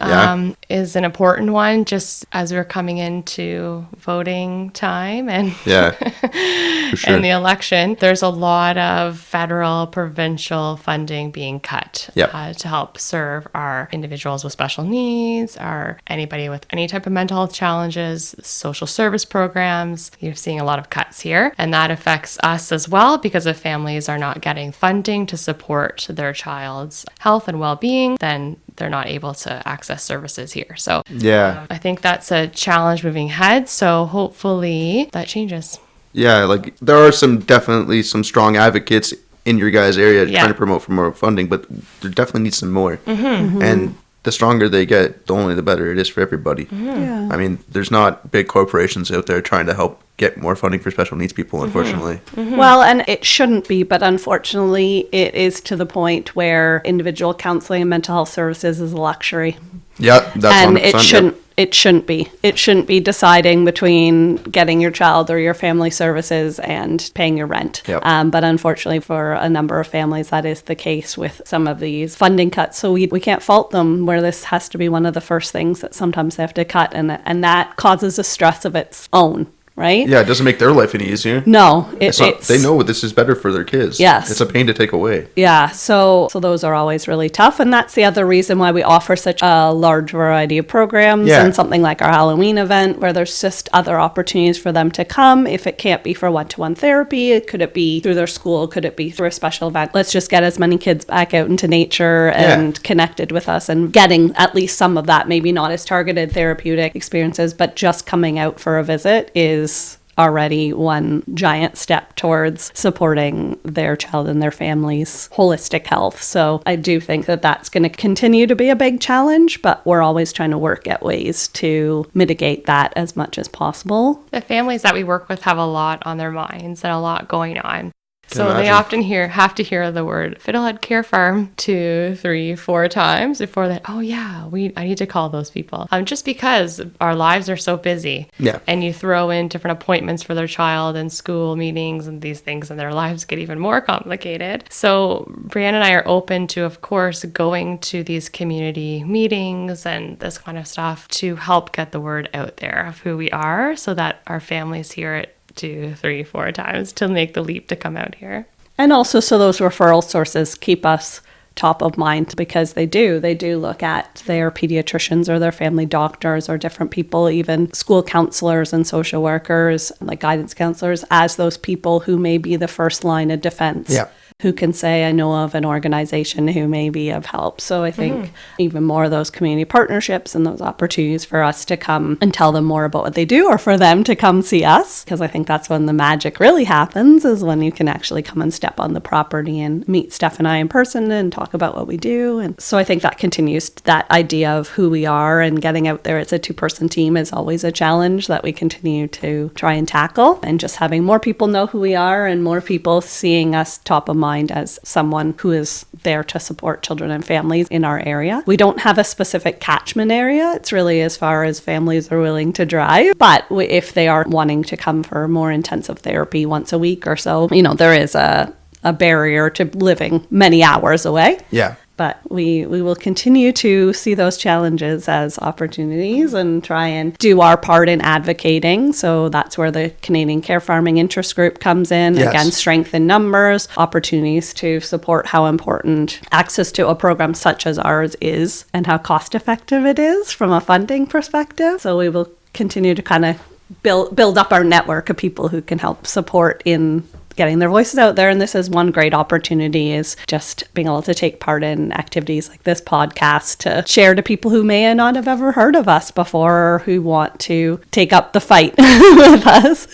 is an important one, just as we're coming into voting time and For sure. and the election. There's a lot of federal, provincial funding being cut to help serve our individuals with special needs, or anybody with any type of mental health challenges, social service programs. You're seeing a lot of cuts here, and that affects us as well, because if families are not getting funding to support their child's health and well-being, then they're not able to access services here. So I think that's a challenge moving ahead. So hopefully that changes. Yeah, like there are definitely some strong advocates in your guys' area trying to promote for more funding, but there definitely needs some more. And the stronger they get, the only the better it is for everybody. I mean, there's not big corporations out there trying to help get more funding for special needs people, unfortunately. Well, and it shouldn't be, but unfortunately it is to the point where individual counseling and mental health services is a luxury. Yeah, that's and 100%. It shouldn't be. It shouldn't be deciding between getting your child or your family services and paying your rent. But unfortunately, for a number of families, that is the case with some of these funding cuts. So we can't fault them, where this has to be one of the first things that sometimes they have to cut, and that causes a stress of its own. Right? Yeah, it doesn't make their life any easier. No, it's they know this is better for their kids. Yes. It's a pain to take away. Yeah, so those are always really tough, and that's the other reason why we offer such a large variety of programs and something like our Halloween event, where there's just other opportunities for them to come. If it can't be for one-to-one therapy, could it be through their school? Could it be through a special event? Let's just get as many kids back out into nature and connected with us, and getting at least some of that, maybe not as targeted therapeutic experiences, but just coming out for a visit is already one giant step towards supporting their child and their family's holistic health. So I do think that that's going to continue to be a big challenge, but we're always trying to work at ways to mitigate that as much as possible. The families that we work with have a lot on their minds and a lot going on. So they often have to hear the word Fiddlehead Care Farm 2, 3, 4 times before that. Oh yeah, I need to call those people. Just because our lives are so busy. Yeah. And you throw in different appointments for their child and school meetings and these things, and their lives get even more complicated. So Brianne and I are open to, of course, going to these community meetings and this kind of stuff to help get the word out there of who we are, so that our families hear it 2, 3, 4 times to make the leap to come out here. And also so those referral sources keep us top of mind, because they do look at their pediatricians or their family doctors or different people, even school counselors and social workers, like guidance counselors, as those people who may be the first line of defense. Who can say, I know of an organization who may be of help. So I think even more of those community partnerships and those opportunities for us to come and tell them more about what they do, or for them to come see us, because I think that's when the magic really happens, is when you can actually come and step on the property and meet Steph and I in person and talk about what we do. And so I think that continues, that idea of who we are and getting out there. It's a 2-person team is always a challenge that we continue to try and tackle, and just having more people know who we are and more people seeing us top of mind as someone who is there to support children and families in our area. We don't have a specific catchment area. It's really as far as families are willing to drive. But if they are wanting to come for more intensive therapy once a week or so, there is a barrier to living many hours away. Yeah. But we will continue to see those challenges as opportunities and try and do our part in advocating. So that's where the Canadian Care Farming Interest Group comes in. Yes. Again, strength in numbers, opportunities to support how important access to a program such as ours is and how cost effective it is from a funding perspective. So we will continue to kind of build up our network of people who can help support in getting their voices out there. And this is one great opportunity, is just being able to take part in activities like this podcast to share to people who may not have ever heard of us before or who want to take up the fight with us.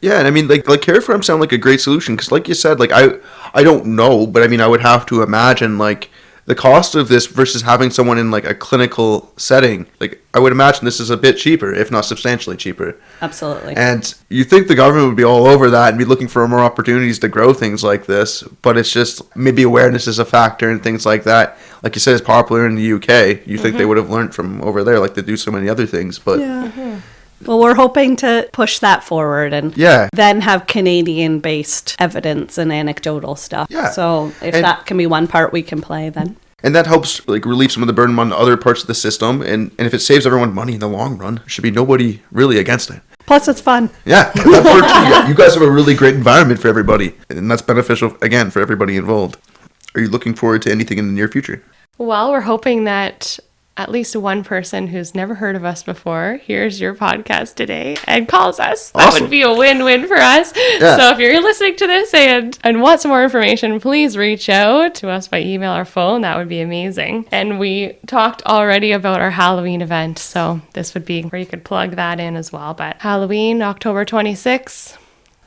Yeah, and I mean, like care farms sound like a great solution because, like you said, like I don't know, but I mean, I would have to imagine like the cost of this versus having someone in like a clinical setting. Like I would imagine this is a bit cheaper, if not substantially cheaper. Absolutely. And you think the government would be all over that and be looking for more opportunities to grow things like this, but it's just maybe awareness is a factor and things like that. Like you said, it's popular in the UK. You think they would have learned from over there, like they do so many other things, but. Yeah. Well, we're hoping to push that forward and then have Canadian-based evidence and anecdotal stuff. Yeah. So if that can be one part we can play, then. And that helps like relieve some of the burden on other parts of the system. And if it saves everyone money in the long run, there should be nobody really against it. Plus, it's fun. Yeah, that part too. You guys have a really great environment for everybody. And that's beneficial, again, for everybody involved. Are you looking forward to anything in the near future? Well, we're hoping that at least one person who's never heard of us before hears your podcast today and calls us. That would be a win-win for us. Yeah. So if you're listening to this and want some more information, please reach out to us by email or phone. That would be amazing. And we talked already about our Halloween event, so this would be where you could plug that in as well. But Halloween, October 26th.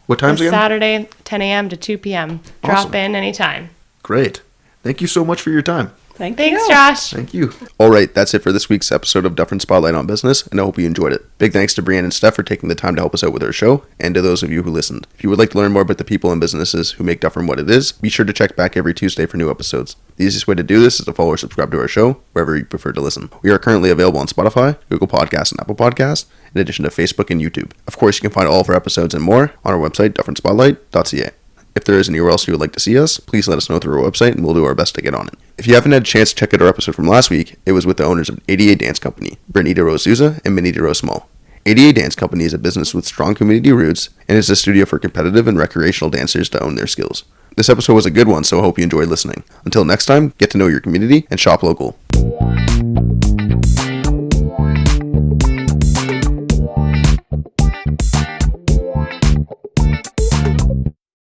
What time's again? Saturday, 10 a.m. to 2 p.m. Drop in anytime. Great. Thank you so much for your time. Thanks, Josh. Thank you. All right, that's it for this week's episode of Dufferin Spotlight on Business, and I hope you enjoyed it. Big thanks to Brianne and Steph for taking the time to help us out with our show, and to those of you who listened. If you would like to learn more about the people and businesses who make Dufferin what it is, be sure to check back every Tuesday for new episodes. The easiest way to do this is to follow or subscribe to our show, wherever you prefer to listen. We are currently available on Spotify, Google Podcasts, and Apple Podcasts, in addition to Facebook and YouTube. Of course, you can find all of our episodes and more on our website, dufferinspotlight.ca. If there is anywhere else you would like to see us, please let us know through our website and we'll do our best to get on it. If you haven't had a chance to check out our episode from last week, it was with the owners of 88 Dance Company, Bernita Rose Souza and Benita Rose Small. 88 Dance Company is a business with strong community roots and is a studio for competitive and recreational dancers to own their skills. This episode was a good one, so I hope you enjoyed listening. Until next time, get to know your community and shop local.